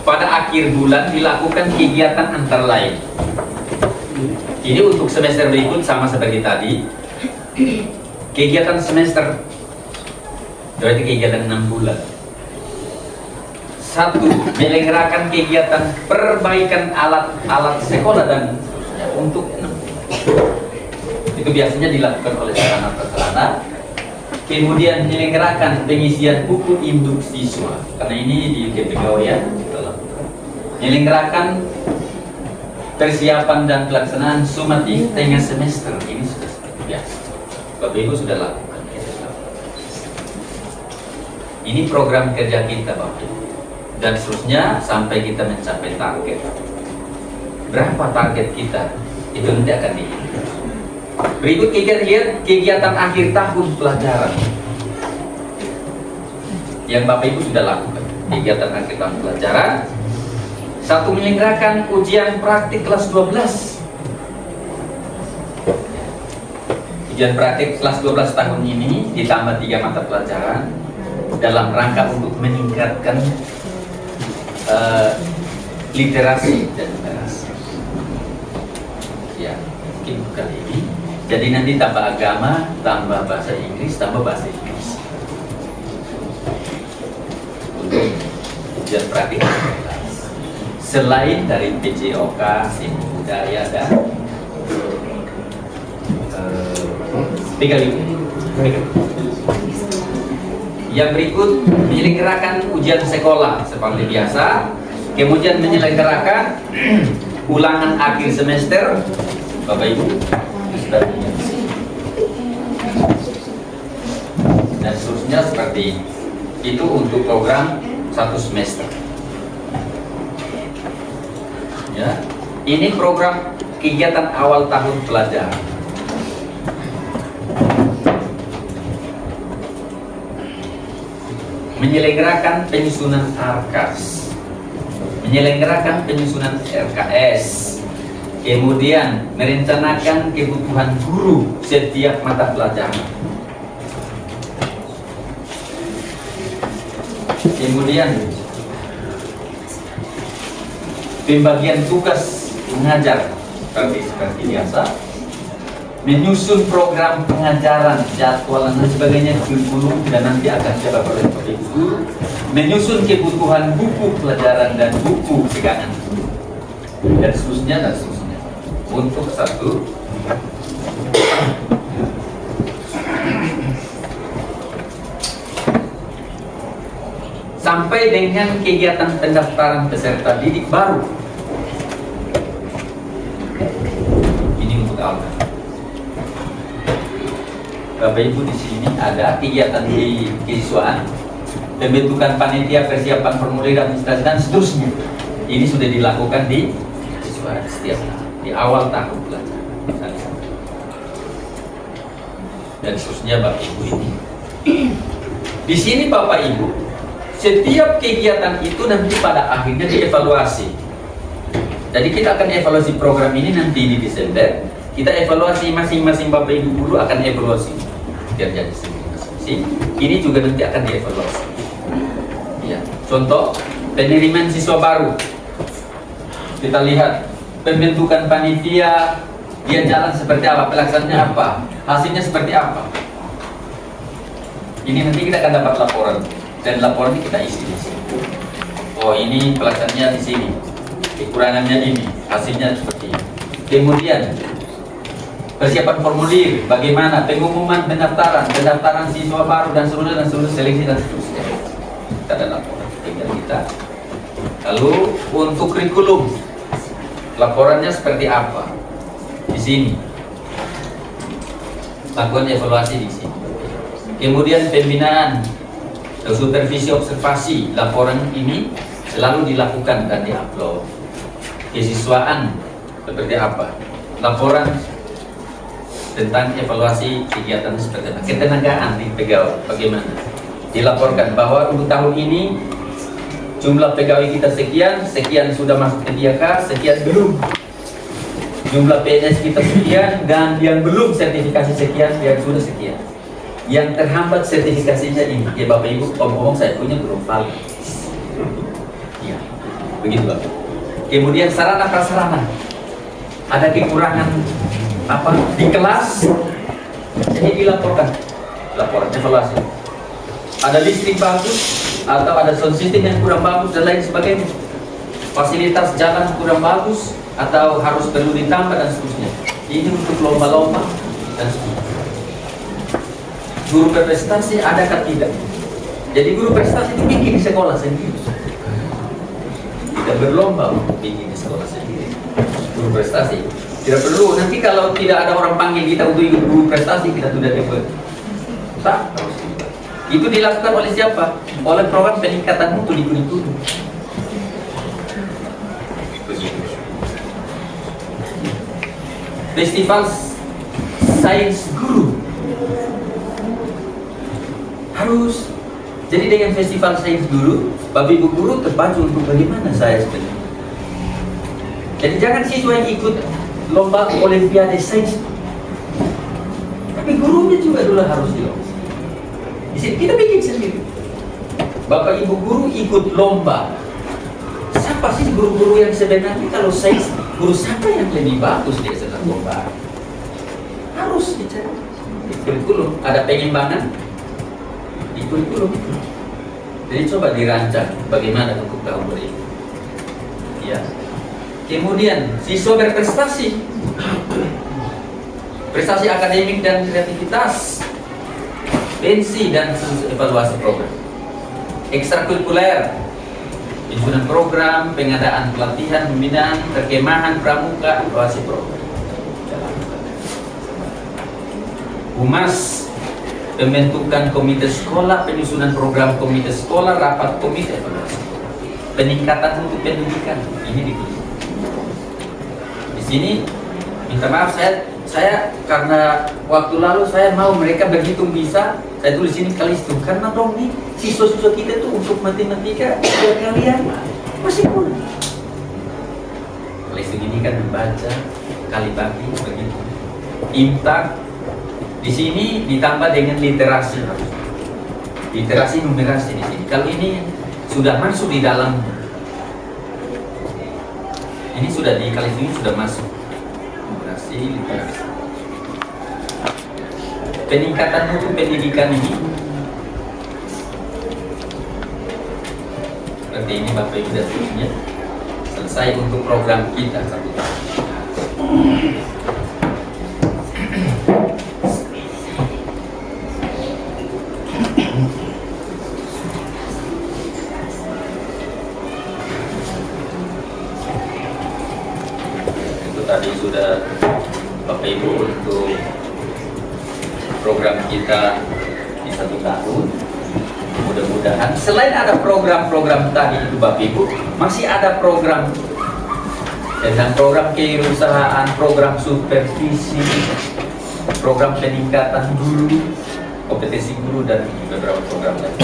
pada akhir bulan dilakukan kegiatan antara lain. Ini untuk semester berikut sama seperti tadi. Kegiatan semester berarti kegiatan 6 bulan. 1. Menyelenggarakan kegiatan perbaikan alat sekolah dan untuk 6. Itu biasanya dilakukan oleh sarana-prasarana. Kemudian menyelenggarakan pengisian buku induk siswa, karena ini di kepegawaian kita lakukan. Menyelenggarakan persiapan dan pelaksanaan sumatif tengah semester, ini sudah seperti biasa. Bapak Ibu sudah lakukan. Ini program kerja kita Bapak Ibu. Dan seterusnya sampai kita mencapai target. Berapa target kita? Itu nanti akan dihitung. Berikut kegiatan akhir tahun pelajaran yang Bapak Ibu sudah lakukan. Kegiatan akhir tahun pelajaran. 1. Menyelenggarakan ujian praktik kelas 12. Ujian praktik kelas 12 tahun ini ditambah 3 mata pelajaran dalam rangka untuk meningkatkan literasi dan numerasi. Ya, mungkin bukan ini. Jadi nanti tambah agama, tambah bahasa Inggris, tambah bahasa Inggris. Untuk ujian praktik. Selain dari PJOK, Seni Budaya dan yang berikut menyelenggarakan ujian sekolah seperti biasa. Kemudian menyelenggarakan ulangan akhir semester. Bapak Ibu dan seterusnya seperti itu untuk program 1 semester. Ya, ini program kegiatan awal tahun pelajaran. Menyelenggarakan penyusunan ARKAS, menyelenggarakan penyusunan RKS. Kemudian merencanakan kebutuhan guru setiap mata pelajaran. Kemudian pembagian tugas mengajar seperti biasa. Menyusun program pengajaran, jadwalan dan sebagainya, kurikulum dan nanti akan dicapai oleh guru. Menyusun kebutuhan buku pelajaran dan buku pegangan dan seterusnya dan seterusnya. Untuk 1. Sampai dengan kegiatan pendaftaran peserta didik baru. Ini untuk awal. Bapak Ibu di sini ada kegiatan di kesiswaan pembentukan panitia, persiapan formulir administrasi dan seterusnya. Ini sudah dilakukan di siswa setiap tahun, di awal tahun pelajaran. Dan seterusnya Bapak Ibu ini. Di sini Bapak Ibu, setiap kegiatan itu nanti pada akhirnya dievaluasi. Jadi kita akan evaluasi program ini nanti di Desember. Kita evaluasi masing-masing Bapak Ibu guru akan evaluasi kerja di sini masing-masing. Ini juga nanti akan dievaluasi. Ya, contoh penerimaan siswa baru. Kita lihat pembentukan panitia, dia jalan seperti apa, pelaksanaannya apa, hasilnya seperti apa. Ini nanti kita akan dapat laporan dan laporan ini kita isi di sini. Oh, ini pelaksanaannya di sini, kekurangannya ini, hasilnya seperti ini. Kemudian persiapan formulir, bagaimana pengumuman pendaftaran siswa baru dan seluruh seleksi dan seterusnya. Kita ada laporan tinggal kita. Lalu untuk kurikulum, laporannya seperti apa? Di sini. Lakukan evaluasi di sini. Kemudian pembinaan, supervisi observasi, laporan ini selalu dilakukan dan diupload. Kesiswaan seperti apa? Laporan tentang evaluasi kegiatan seperti apa? Ketenagaan di pegawai bagaimana? Dilaporkan bahwa untuk tahun ini jumlah pegawai kita sekian sudah masuk ke DIAK, sekian belum. Jumlah PNS kita sekian dan yang belum sertifikasi sekian, yang sudah sekian. Yang terhambat sertifikasinya ini, ya Bapak Ibu, ngomong saya punya belum valid. Ya, begitu Bapak. Kemudian sarana prasarana, ada kekurangan apa di kelas, jadi dilaporkan, laporan evaluasi. Ada listrik bagus atau ada sound system yang kurang bagus dan lain sebagainya. Fasilitas jalan kurang bagus atau harus perlu ditambah dan seterusnya. Ini untuk lomba-lomba dan seterusnya. Guru berprestasi adakah tidak? Jadi guru prestasi itu bikin di sekolah sendiri. Tidak berlomba untuk bikin di sekolah sendiri. Guru prestasi tidak perlu. Nanti kalau tidak ada orang panggil kita untuk ikut guru prestasi, kita sudah dapat. Tak, itu dilakukan oleh siapa? Oleh program peningkatan mutu di kurikulum. Festival Sains Guru harus. Jadi dengan Festival Sains Guru, Bapak Ibu guru terpacu untuk bagaimana saya sebenarnya. Jadi jangan siswa yang ikut lomba Olimpiade Sains, tapi gurunya juga dulu harus dilomba. Di sini kita bikin sendiri. Bapak Ibu guru ikut lomba. Siapa sih guru-guru yang sebenarnya kalau sains, guru siapa yang lebih bagus di sedang lomba? Harus dicari. Di kurikulum ada pengembangan di kurikulum. Jadi coba dirancang bagaimana untuk tahun ini. Ya. Kemudian siswa berprestasi, prestasi akademik dan kreativitas, pensi dan evaluasi program, ekstrakurikuler, penyusunan program, pengadaan pelatihan, pembinaan, perkemahan, pramuka, evaluasi program. Humas, pembentukan komite sekolah, penyusunan program komite sekolah, rapat komite evaluasi, peningkatan mutu pendidikan. Ini ditulis. Di sini minta maaf saya karena waktu lalu saya mau mereka berhitung bisa, saya tulis ini kali hitung karena dong nih siswa-siswa kita tuh untuk matematika buat kalian masih kurang. Kali hitung ini kan membaca kali bagi begitu. Imtak di sini ditambah dengan literasi, literasi numerasi di sini. Kalau ini sudah masuk di dalam, ini sudah di kali ini sudah masuk numerasi, literasi. Peningkatan mutu pendidikan ini seperti ini Bapak Ibu dan seterusnya selesai untuk program kita 1 tahun. Itu tadi sudah Bapak Ibu untuk program kita di 1 tahun. mudah-mudahan selain ada program-program tadi itu Bapak Ibu, masih ada program tentang program kewirausahaan, program supervisi, program peningkatan guru, kompetensi guru, dan beberapa program lain.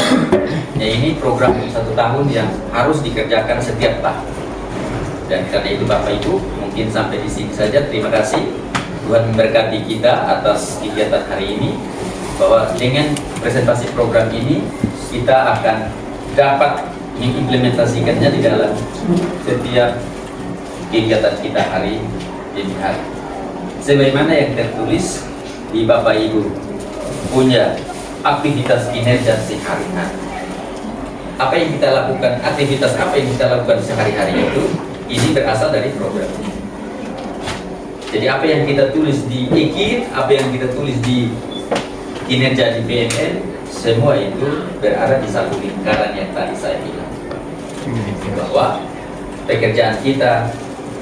Ya, ini program 1 tahun yang harus dikerjakan setiap tahun. Dan karena itu Bapak Ibu, mungkin sampai di sini saja. Terima kasih. Tuhan memberkati kita atas kegiatan hari ini, bahwa dengan presentasi program ini kita akan dapat mengimplementasikannya di dalam setiap kegiatan kita hari ini. Sebagaimana yang tertulis di Bapak Ibu punya aktivitas kinerja sehari-hari. Apa yang kita lakukan, aktivitas apa yang kita lakukan sehari-hari itu, ini berasal dari program ini. Jadi apa yang kita tulis di EKIN, apa yang kita tulis di kinerja di BNN, semua itu berada di satu lingkaran yang tadi saya bilang. Bahwa pekerjaan kita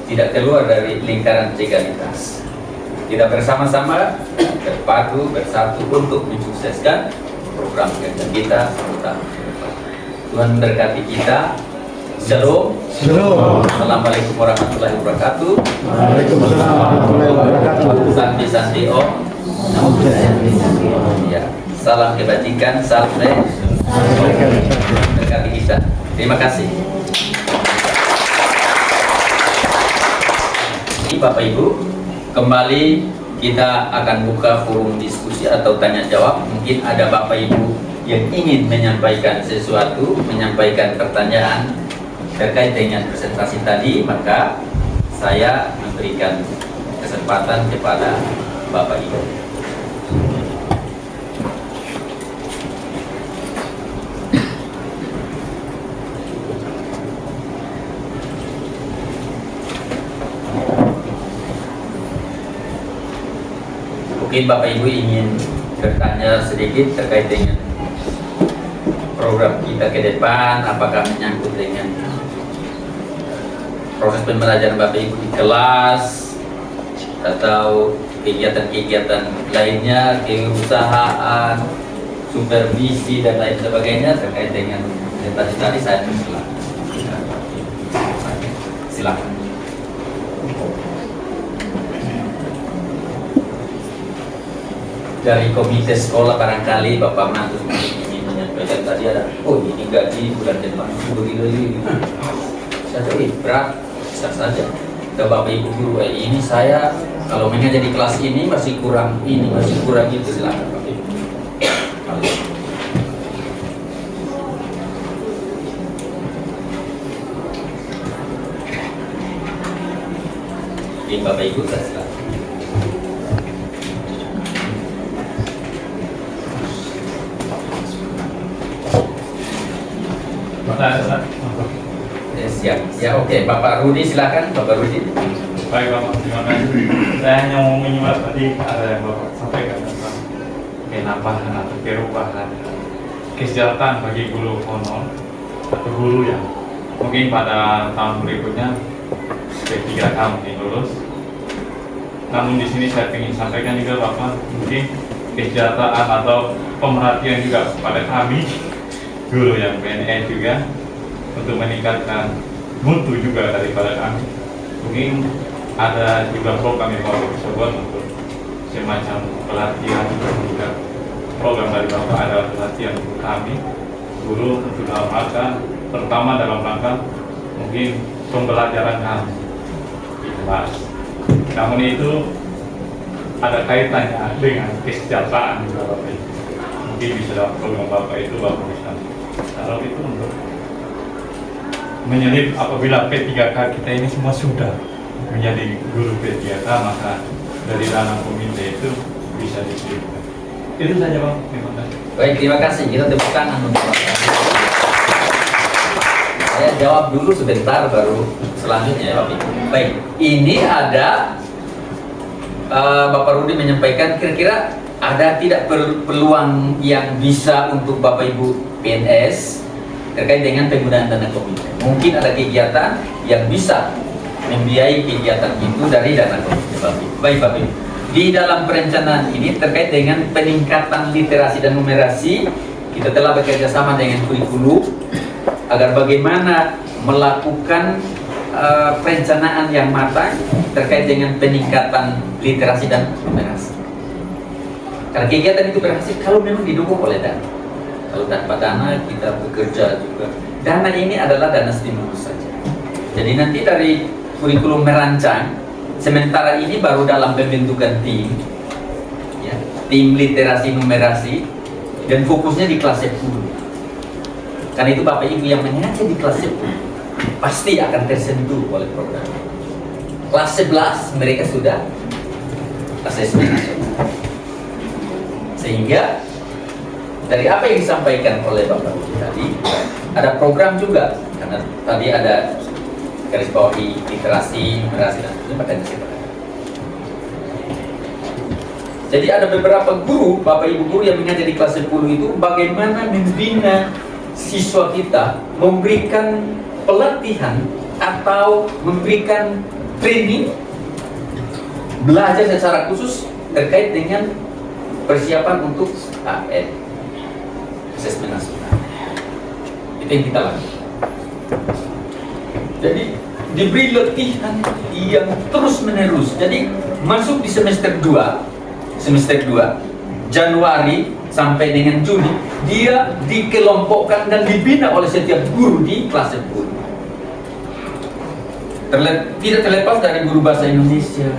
tidak keluar dari lingkaran legalitas. Kita bersama-sama berpadu, bersatu untuk mensukseskan program kerja kita selama tahun ke depan. Tuhan memberkati kita. Shalom. Shalom. Assalamualaikum warahmatullahi wabarakatuh. Waalaikumsalam warahmatullahi wabarakatuh. Santi Om. Ya. Salam kebajikan, salam berkati kita. Terima kasih. Ini Bapak Ibu, kembali kita akan buka forum diskusi atau tanya jawab. Mungkin ada Bapak Ibu yang ingin menyampaikan sesuatu, menyampaikan pertanyaan terkait dengan presentasi tadi, maka saya memberikan kesempatan kepada Bapak Ibu. Mungkin Bapak Ibu ingin bertanya sedikit terkait dengan program kita ke depan, apakah menyangkut dengan proses pembelajaran Bapak Ibu di kelas atau kegiatan-kegiatan lainnya, kewirausahaan, supervisi dan lain sebagainya terkait dengan presentasi tadi, saya persilakan. Silakan. Dari komite sekolah barangkali Bapak Mantus ingin menyampaikan tadi ada, oh ini gaji bulan depan begini. Saya tahu berat, bisa saja. Ke Bapak Ibu guru, ini saya kalau mengajar di kelas ini masih kurang ini, masih kurang itu, silakan Bapak Ibu. Ini Bapak Ibu, saya silakan. Siap. Ya oke, Bapak Rudi silakan, Bapak Rudi. Baik Bapak, terima kasih. Saya hanya mau menyimak tadi ada yang Bapak sampaikan tentang penampahan atau perubahan kesejahteraan bagi guru honor atau guru yang mungkin pada tahun berikutnya P3K mungkin lulus. Namun di sini saya ingin sampaikan juga Bapak, mungkin kesejahteraan atau pemerhatian juga kepada kami guru yang PNS juga untuk meningkatkan mutu juga daripada kami. Mungkin ada juga program yang Bapak bisa buat untuk semacam pelatihan juga. Program dari Bapak ada pelatihan untuk kami guru untuk dalam rangka, terutama dalam rangka mungkin pembelajaran kami di kelas. Namun itu ada kaitannya dengan kesejahteraan juga Bapak. Mungkin bisa dalam program Bapak itu Bapak bisa taruh itu untuk menyelip apabila P3K kita ini semua sudah menjadi guru P3K, maka dari dana komite itu bisa diselipkan. Itu saja Bang, terima kasih. Baik, terima kasih. Kita tepuk tangan untuk Bapak. Saya jawab dulu sebentar baru selanjutnya ya Bapak. Baik, ini ada Bapak Rudi menyampaikan kira-kira ada tidak peluang yang bisa untuk Bapak Ibu PNS terkait dengan penggunaan dana komite. Mungkin ada kegiatan yang bisa membiayai kegiatan itu dari dana komite Bapak. Baik Bapak Ibu. Di dalam perencanaan ini terkait dengan peningkatan literasi dan numerasi kita telah bekerja sama dengan kurikulum agar bagaimana melakukan perencanaan yang matang terkait dengan peningkatan literasi dan numerasi. Karena kegiatan itu berhasil kalau memang didukung oleh dana. Kalau tanpa dana kita bekerja juga. Dana ini adalah dana stimulus saja. Jadi nanti dari kurikulum merancang, sementara ini baru dalam pembentukan tim, ya, tim literasi numerasi, dan fokusnya di kelas 10. Karena itu Bapak Ibu yang mengajar di kelas 10 pasti akan tersentuh oleh program. Kelas 11 mereka sudah asesmen nasional. Sehingga dari apa yang disampaikan oleh Bapak Ibu tadi, ada program juga, karena tadi ada garis bawahi literasi, numerasi dan potensi. Jadi ada beberapa guru, Bapak Ibu guru yang mengajar di kelas 10 itu bagaimana membina siswa kita, memberikan pelatihan atau memberikan training belajar secara khusus terkait dengan persiapan untuk AN, asesmen nasional. Itu yang kita lakukan. Jadi diberi latihan yang terus menerus. Jadi masuk di semester 2 Januari sampai dengan Juni, dia dikelompokkan dan dibina oleh setiap guru di kelas 10. Tidak terlepas dari guru bahasa Indonesia,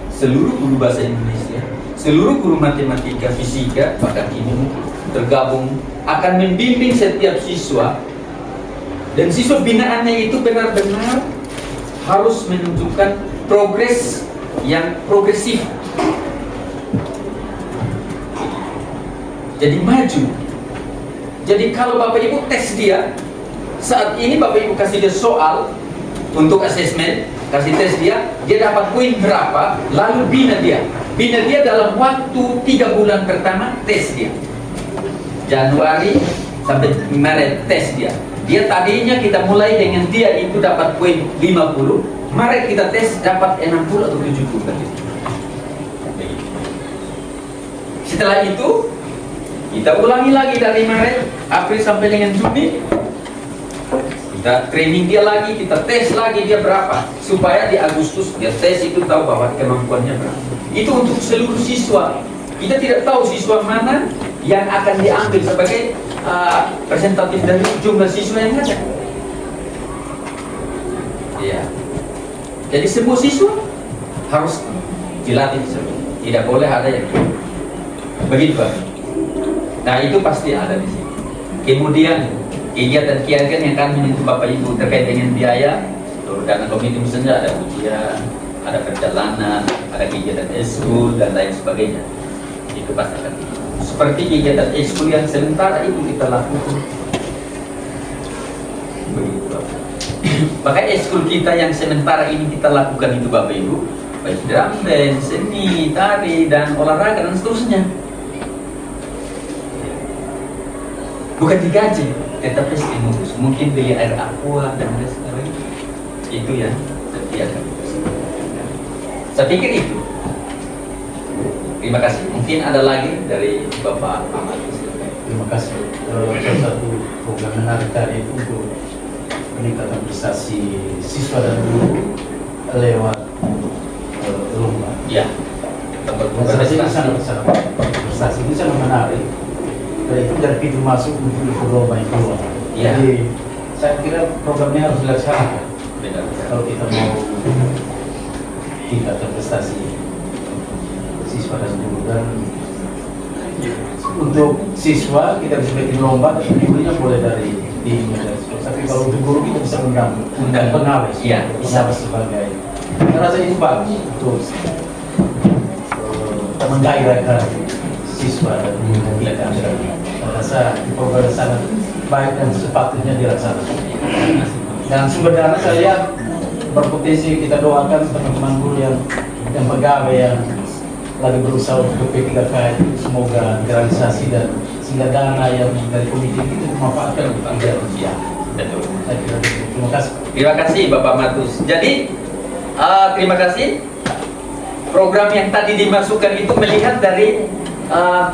seluruh guru bahasa Indonesia, seluruh guru matematika, fisika, bahkan ini tergabung akan membimbing setiap siswa, dan siswa binaannya itu benar-benar harus menunjukkan progres yang progresif. Jadi maju. Jadi kalau Bapak Ibu tes dia, saat ini Bapak Ibu kasih dia soal untuk asesmen, kasih tes dia dapat poin berapa, lalu bina dia dalam waktu 3 bulan pertama, tes dia Januari sampai Maret, tes dia tadinya kita mulai dengan dia itu dapat poin 50, Maret kita tes dapat 60 atau 70 kan. Setelah itu kita ulangi lagi dari Maret, April sampai dengan Juni. Kita training dia lagi, kita tes lagi dia berapa, supaya di Agustus dia tes itu tahu bahwa kemampuannya berapa. Itu untuk seluruh siswa. Kita tidak tahu siswa mana yang akan diambil sebagai presentatif dari jumlah siswa yang ada. Ya. Jadi semua siswa harus dilatih semua. Tidak boleh ada yang begitu Pak. Nah itu pasti ada di sini. Kemudian kegiatan-kegiatan yang kami menyentuh Bapak Ibu terkait dengan biaya, dana komite misalnya ada ujian, ada perjalanan, ada kegiatan eskul dan lain sebagainya. Itu pasti akan. Seperti kegiatan eskul yang sementara itu kita lakukan. Begitu Bapak. Bahkan eskul kita yang sementara ini kita lakukan itu Bapak Ibu, baik drum band, seni, tari dan olahraga dan seterusnya. Bukan digaji, tetapi stimulus. Mungkin beli air aqua dan lain sebagainya. Itu ya, setiap. Saya pikir itu. Terima kasih. Mungkin ada lagi dari Bapak Ahmad. Terima kasih. Salah satu program menarik tadi itu untuk peningkatan prestasi siswa dan guru lewat lomba. Ya. Prestasi ini sangat prestasi ini sangat menarik. Dan itu dari pintu masuk untuk lomba yang keluar. Ya. Jadi saya kira programnya harus dilaksanakan. Benar. Kalau kita mau tingkatkan prestasi siswa dan guru, dan untuk siswa kita bisa bikin lomba, tapi gurunya boleh dari tim dan sebagainya. Tapi kalau untuk guru kita bisa undang pengawas, Iya, bisa. pengawas sebagai. Saya rasa ini bagus untuk menggairahkan siswa dan guru kita. Saya rasa program sangat baik dan sepatutnya dilaksanakan. Dan sumber dana saya berpotensi, kita doakan teman-teman guru yang pegawai yang lagi berusaha untuk P3K itu semoga realisasi dan sehingga dana yang dari komite itu dimanfaatkan untuk anggaran. Ya, betul. Saya kira begitu. Terima kasih. Terima kasih Bapak Matus. Jadi terima kasih. Program yang tadi dimasukkan itu melihat dari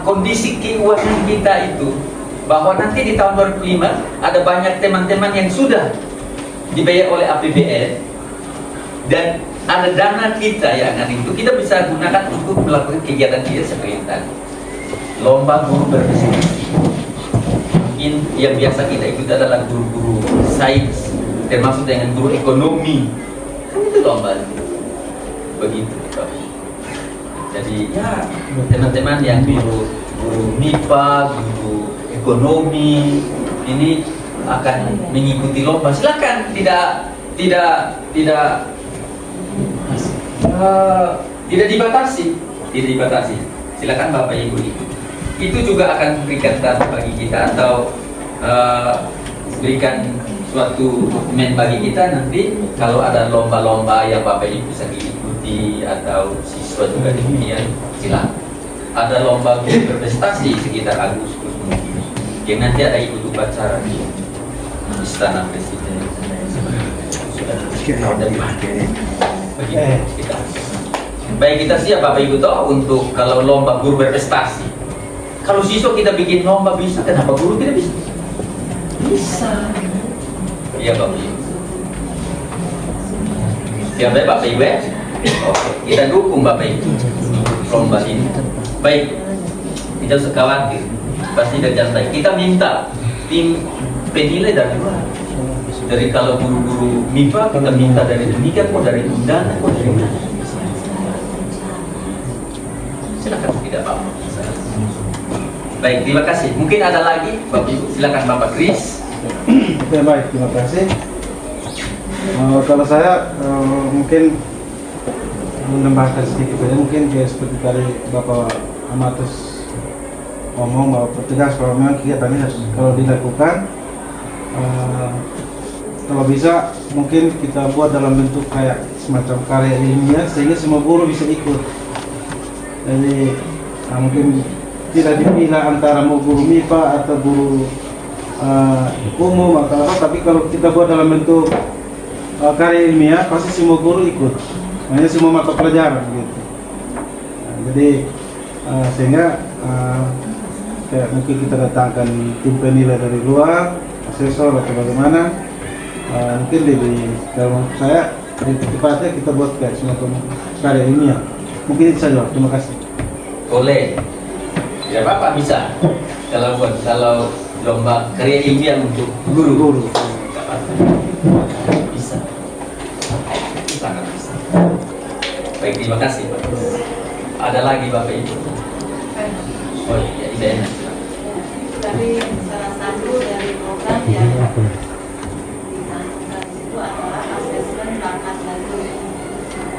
kondisi keuangan kita itu, bahwa nanti di tahun 2005 ada banyak teman-teman yang sudah dibayar oleh APBN dan ada dana kita yang itu kita bisa gunakan untuk melakukan kegiatan kita seperti yang tadi, lomba guru berprestasi. Mungkin yang biasa kita ikuti adalah guru-guru sains, termasuk dengan guru ekonomi, kan itu lomba begitu. Jadi ya teman-teman yang guru MIPA, guru ekonomi ini akan mengikuti lomba, silakan, tidak dibatasi, silakan Bapak Ibu itu juga akan memberikan data bagi kita atau berikan suatu dokumen bagi kita nanti kalau ada lomba-lomba yang Bapak Ibu bisa diikuti atau siswa juga demikian, silakan. Ada lomba berprestasi sekitar Agustus mungkin yang nanti ada ikut upacara di Istana Presiden. Baik, kita siap Bapak Ibu toh untuk kalau lomba guru berprestasi. Kalau siswa kita bikin lomba bisa, kenapa guru tidak bisa? Bisa. Iya Bapak Ibu. Siap ya Bapak Ibu ya? Oke, kita dukung Bapak Ibu lomba ini. Baik, tidak usah khawatir, pasti kerjaan baik. Kita minta tim penilai dari luar. Dari kalau guru-guru MIPA kita minta dari demikian, kok dari Undana, kok dari mana? Silakan, tidak apa-apa. Baik, terima kasih. Mungkin ada lagi, Bapak Ibu. Silakan Bapak Kris. Oke, baik, terima kasih. Kalau saya mungkin menambahkan sedikit saja, mungkin kayak seperti tadi Bapak Amatus ngomong bahwa petugas kalau memang kegiatan ini harus kalau dilakukan, kalau bisa mungkin kita buat dalam bentuk kayak semacam karya ilmiah sehingga semua guru bisa ikut. Jadi mungkin tidak dipilih antara mau guru MIPA atau guru umum atau apa, tapi kalau kita buat dalam bentuk karya ilmiah pasti semua guru ikut, makanya semua mata pelajaran gitu. Jadi sehingga kayak mungkin kita datangkan tim penilai dari luar, asesor atau bagaimana, mungkin lebih, kalau saya tepatnya kita buat kayak semacam karya ilmiah. Mungkin itu saja. Terima kasih. Boleh. Ya Bapak bisa. Kalau lomba karya ilmiah untuk guru. Bisa. Sangat bisa. Baik, terima kasih Pak. Ada lagi Bapak Ibu? Oh iya, Ibu Ena. Dari salah satu dari program yang dicantumkan itu adalah asesmen bakat dan minat.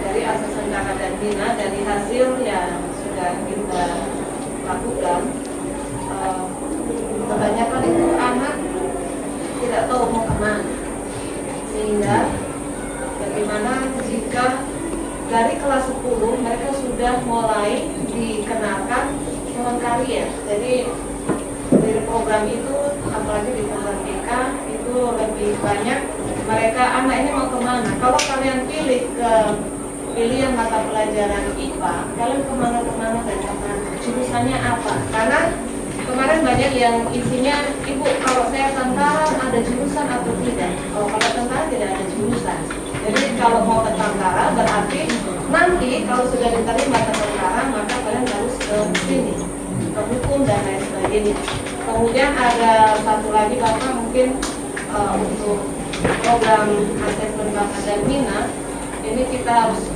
Dari asesmen bakat dan minat, dari hasil yang sudah kita lakukan, kebanyakan itu anak tidak tahu mau kemana, sehingga bagaimana jika dari kelas 10 mereka sudah mulai dikenalkan dengan karya. Jadi dari program itu, apalagi di program TK itu lebih banyak mereka anak ini mau kemana. Kalau kalian pilih ke pilihan mata pelajaran IPA, kalian kemana-kemana dan kemana, jurusannya apa? Karena kemarin banyak yang isinya, Ibu kalau saya tentara ada jurusan atau tidak? Kalau tentara tidak ada jurusan. Jadi kalau mau ke tentara berarti nanti kalau sudah diterima ke tentara maka kalian harus ke sini, ke hukum dan lain sebagainya. Kemudian ada satu lagi Bapak mungkin untuk program asesmen bakat dan minat, ini kita harus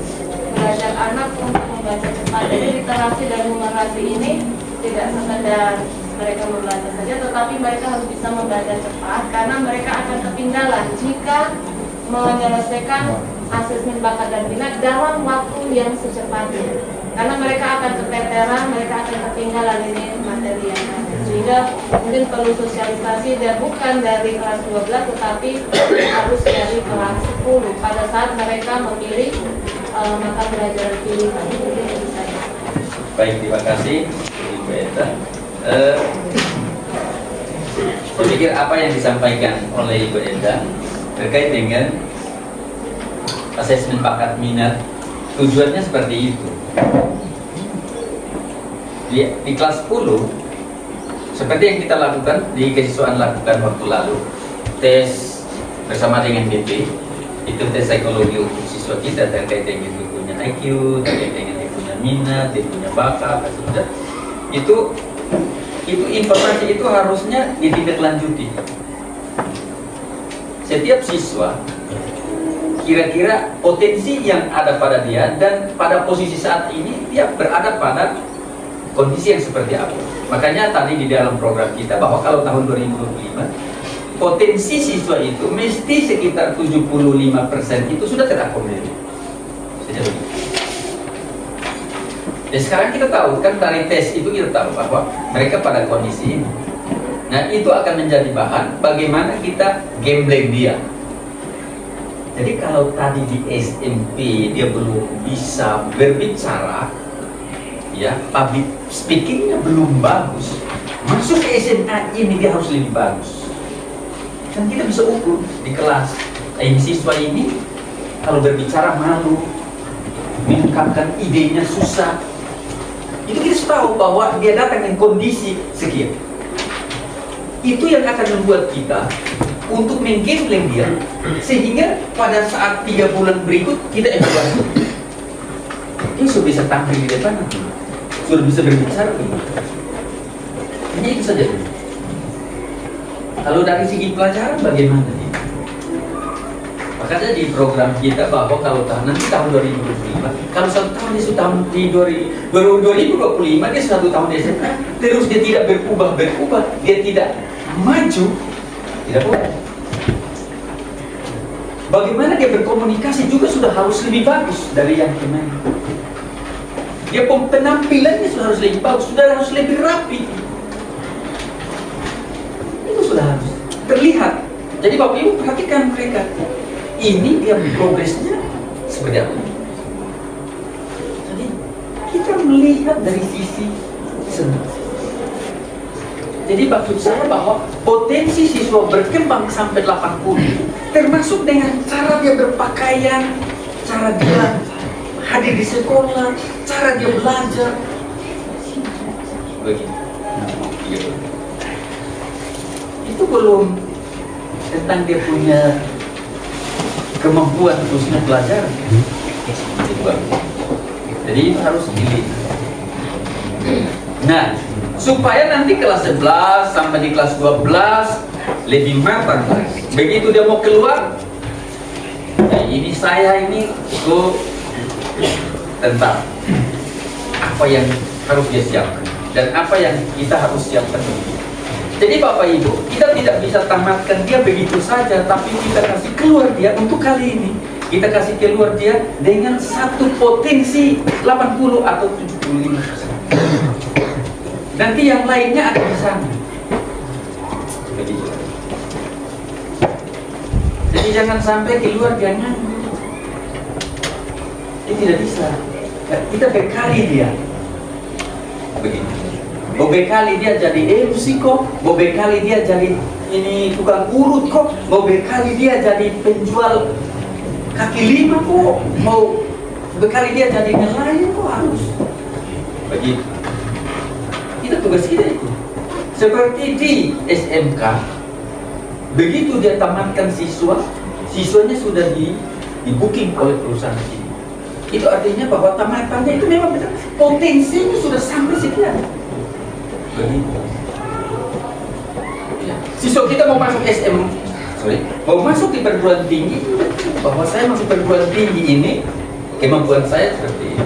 belajar anak untuk membaca cepat. Jadi literasi dan numerasi ini tidak sekedar mereka membaca saja, tetapi mereka harus bisa membaca cepat karena mereka akan ketinggalan jika menyelesaikan asesmen bakat dan minat dalam waktu yang secepatnya. Karena mereka akan keteteran, mereka akan ketinggalan ini materi yang ada. Sehingga mungkin perlu sosialisasi dan bukan dari kelas 12 tetapi harus dari kelas 10 pada saat mereka memilih mata pelajaran pilihan. Baik, terima kasih Ibu Eta. Saya pikir apa yang disampaikan oleh Ibu Eta terkait dengan asesmen bakat minat, tujuannya seperti itu. di kelas 10 seperti yang kita lakukan di kesiswaan lakukan waktu lalu, tes bersama dengan BP, itu tes psikologi untuk siswa kita terkait dengan dia punya IQ, terkait dengan dia punya minat, dia punya bakat, dan itu informasi itu harusnya ditindaklanjuti. Setiap siswa kira-kira potensi yang ada pada dia dan pada posisi saat ini dia berada pada kondisi yang seperti apa. Makanya tadi di dalam program kita bahwa kalau tahun 2025 potensi siswa itu mesti sekitar 75% itu sudah terakomodir. Dan sekarang kita tahu kan dari tes itu kita tahu bahwa mereka pada kondisi ini. Nah itu akan menjadi bahan bagaimana kita gambling dia. Jadi kalau tadi di SMP dia belum bisa berbicara, ya public speakingnya belum bagus, masuk ke SMA ini dia harus lebih bagus. Kan kita bisa ukur di kelas, siswa ini kalau berbicara malu, mengungkapkan idenya susah. Itu kita tahu bahwa dia datang dengan kondisi sekian. Itu yang akan membuat kita untuk menggamble dia, sehingga pada saat 3 bulan berikut kita evaluasi. Dia sudah bisa tampil di depan, sudah bisa berbicara. Hanya itu saja. Kalau dari segi pelajaran bagaimana? Makanya di program kita bahwa kalau nanti tahun 2025, kalau 1 tahun dia sudah di 2025 dia 1 tahun di SMA, terus dia tidak berubah, dia tidak maju, tidak boleh. Bagaimana dia berkomunikasi juga sudah harus lebih bagus dari yang kemarin. Dia penampilannya sudah harus lebih bagus, sudah harus lebih rapi. Itu sudah harus terlihat. Jadi Bapak Ibu perhatikan mereka. Ini dia progresnya seperti apa? Jadi kita melihat dari sisi semua. Jadi maksud saya bahwa potensi siswa berkembang sampai 80, termasuk dengan cara dia berpakaian, cara dia hadir di sekolah, cara dia belajar. Begini. Itu belum tentang dia punya kemampuan khususnya belajar. Jadi itu harus dilihat. Nah, supaya nanti kelas 11 sampai di kelas 12 lebih matang. Begitu dia mau keluar, nah ini saya ini itu tentang apa yang harus dia siapkan dan apa yang kita harus siapkan. Jadi Bapak Ibu, kita tidak bisa tamatkan dia begitu saja, tapi kita kasih keluar dia untuk kali ini. Kita kasih keluar dia dengan satu potensi 80 atau 75%. Nanti yang lainnya ada di sana. Jadi jangan sampai keluar jangan. Ini tidak bisa. Kita bekali dia. Begini. Bekali dia jadi MC kok, bekali dia jadi ini tukang urut kok, bekali dia jadi penjual kaki lima kok, mau bekali dia jadi nelayan kok harus. Begitu. Itu tugas kita itu. Seperti di SMK, begitu dia tamatkan siswanya sudah di booking oleh perusahaan ini. Itu artinya bahwa tamatannya itu memang benar, potensinya sudah sampai sekian. Begitu. Ya. Siswa kita mau masuk mau masuk di perguruan tinggi, bahwa saya masuk perguruan tinggi ini kemampuan saya seperti ini.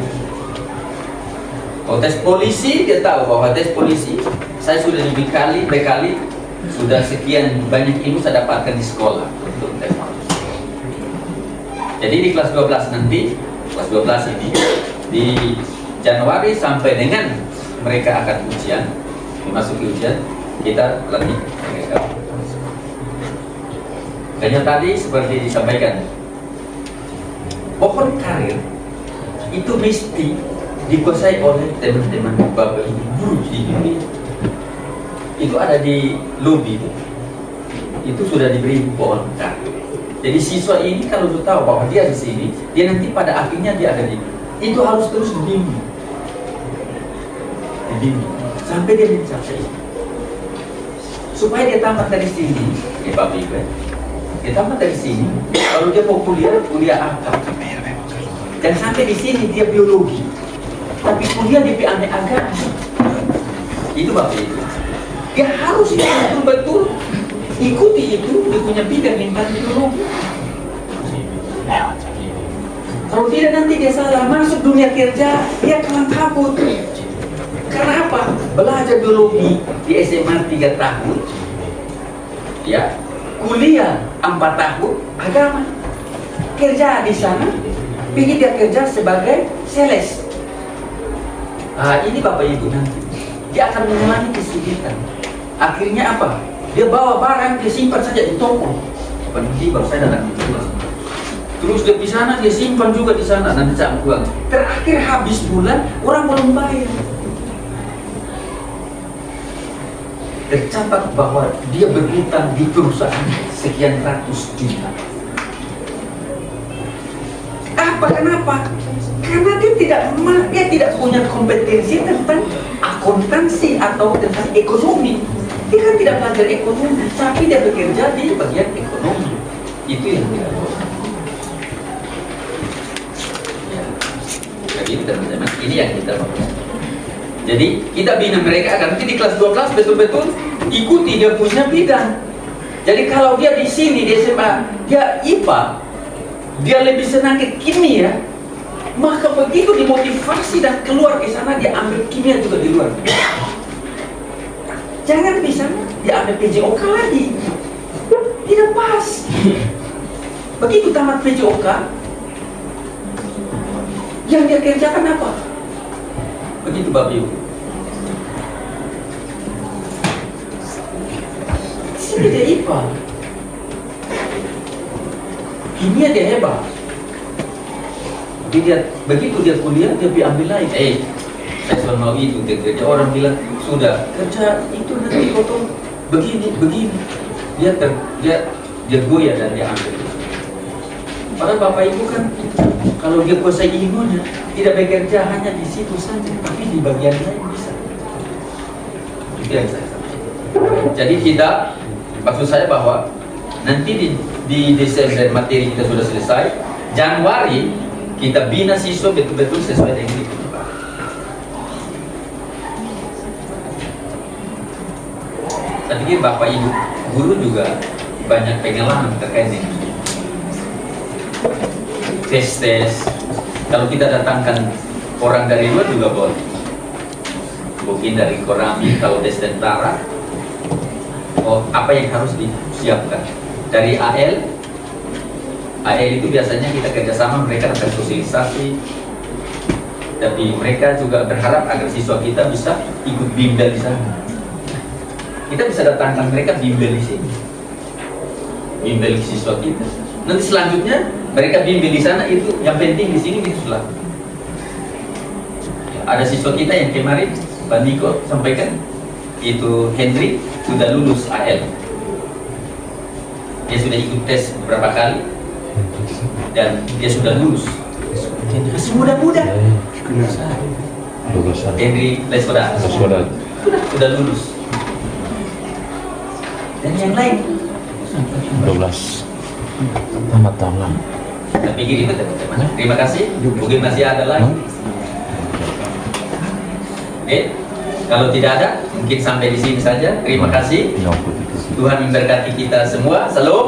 Mau tes polisi, dia tahu bahwa tes polisi saya sudah bekali sudah sekian banyak ilmu saya dapatkan di sekolah untuk tes polisi. Jadi di kelas 12 nanti, kelas 12 ini di Januari sampai dengan mereka akan ujian, memasuki ujian, kita latih mereka. Kayaknya tadi seperti disampaikan, pohon karir itu mesti dikuasai oleh teman-teman Bapak Ibu guru di dunia. Itu ada di lobby itu sudah diberi pohon karir. Jadi siswa ini kalau sudah tahu bahwa dia di sini, dia nanti pada akhirnya dia ada di itu harus terus dibimbing. dibimbing sampai dia mencapai supaya dia tamat dari sini, Bapak Ibu. Dia tamat dari sini, kalau dia mau kuliah apa? Jangan sampai di sini dia biologi, tapi kuliah dia ambil agama. Itu Bapak Ibu. Dia harus betul-betul ikuti itu, dia punya bidang yang biologi. Kalau tidak nanti dia salah masuk dunia kerja, dia akan kabut. Karena apa? Belajar biologi di SMA 3 tahun, ya, kuliah 4 tahun, agama. Kerja di sana, ingin dia kerja sebagai sales. Ini Bapak Ibu nanti, dia akan mengalami kesulitan. Akhirnya apa? Dia bawa barang, dia simpan saja di toko. Nanti baru saya datang di pulang. Terus dia di sana, dia simpan juga di sana, nanti saya pulang. Terakhir habis bulan, orang belum bayar. Tercatat bahwa dia berhutang di perusahaan sekian ratus juta. Kenapa? Karena dia tidak punya kompetensi tentang akuntansi atau tentang ekonomi. Dia kan tidak belajar ekonomi, tapi dia bekerja di bagian ekonomi. Itu yang tidak boleh. Ya. Jadi teman-teman, ini yang kita mau. Jadi kita bina mereka agar nanti di kelas 12 betul-betul ikuti dia punya bidang. Jadi kalau dia di sini di SMA dia IPA, dia lebih senang ke kimia, maka begitu dimotivasi dan keluar ke sana dia ambil kimia juga di luar. Jangan bisa dia ambil PJOK lagi, tidak pas. Begitu tamat PJOK, yang dia kerjakan apa? Begitu Bapak Ibu. Sini dia IPA, kimia dia hebat. Tapi dia begitu dia kuliah dia ambil lain. Saya selalu mau itu kerja. Orang bilang sudah kerja itu nanti potong begini. Dia goyah dan dia ambil. Padahal Bapak Ibu kan kalau dia kuasai ilmunya tidak bekerja hanya di situ saja, tapi di bagian lain bisa. Itu yang saya sampaikan. Jadi kita, maksud saya bahwa nanti di Desember materi kita sudah selesai, Januari kita bina siswa betul-betul sesuai dengan itu. Saya pikir Bapak Ibu guru juga banyak pengalaman terkait dengan tes. Kalau kita datangkan orang dari luar juga boleh. Mungkin dari Korami kalau tes tentara, apa yang harus disiapkan dari AL itu biasanya kita kerjasama, mereka akan sosialisasi, tapi mereka juga berharap agar siswa kita bisa ikut bimbel di sana. Kita bisa datangkan mereka bimbel di sini, bimbel siswa kita. Nanti selanjutnya mereka bimbel di sana, itu yang penting di sini itu sudah. Ada siswa kita yang kemarin Pak Niko sampaikan, itu Henry sudah lulus AL. Dia sudah ikut tes beberapa kali dan dia sudah lulus. Masih muda-muda. Henry Lesoda sudah lulus. Dan yang lain 12 tamat tahun lalu. Saya pikir itu teman-teman. Terima kasih. Mungkin masih ada lagi. Kalau tidak ada, mungkin sampai di sini saja. Terima kasih. Tuhan memberkati kita semua. Salam.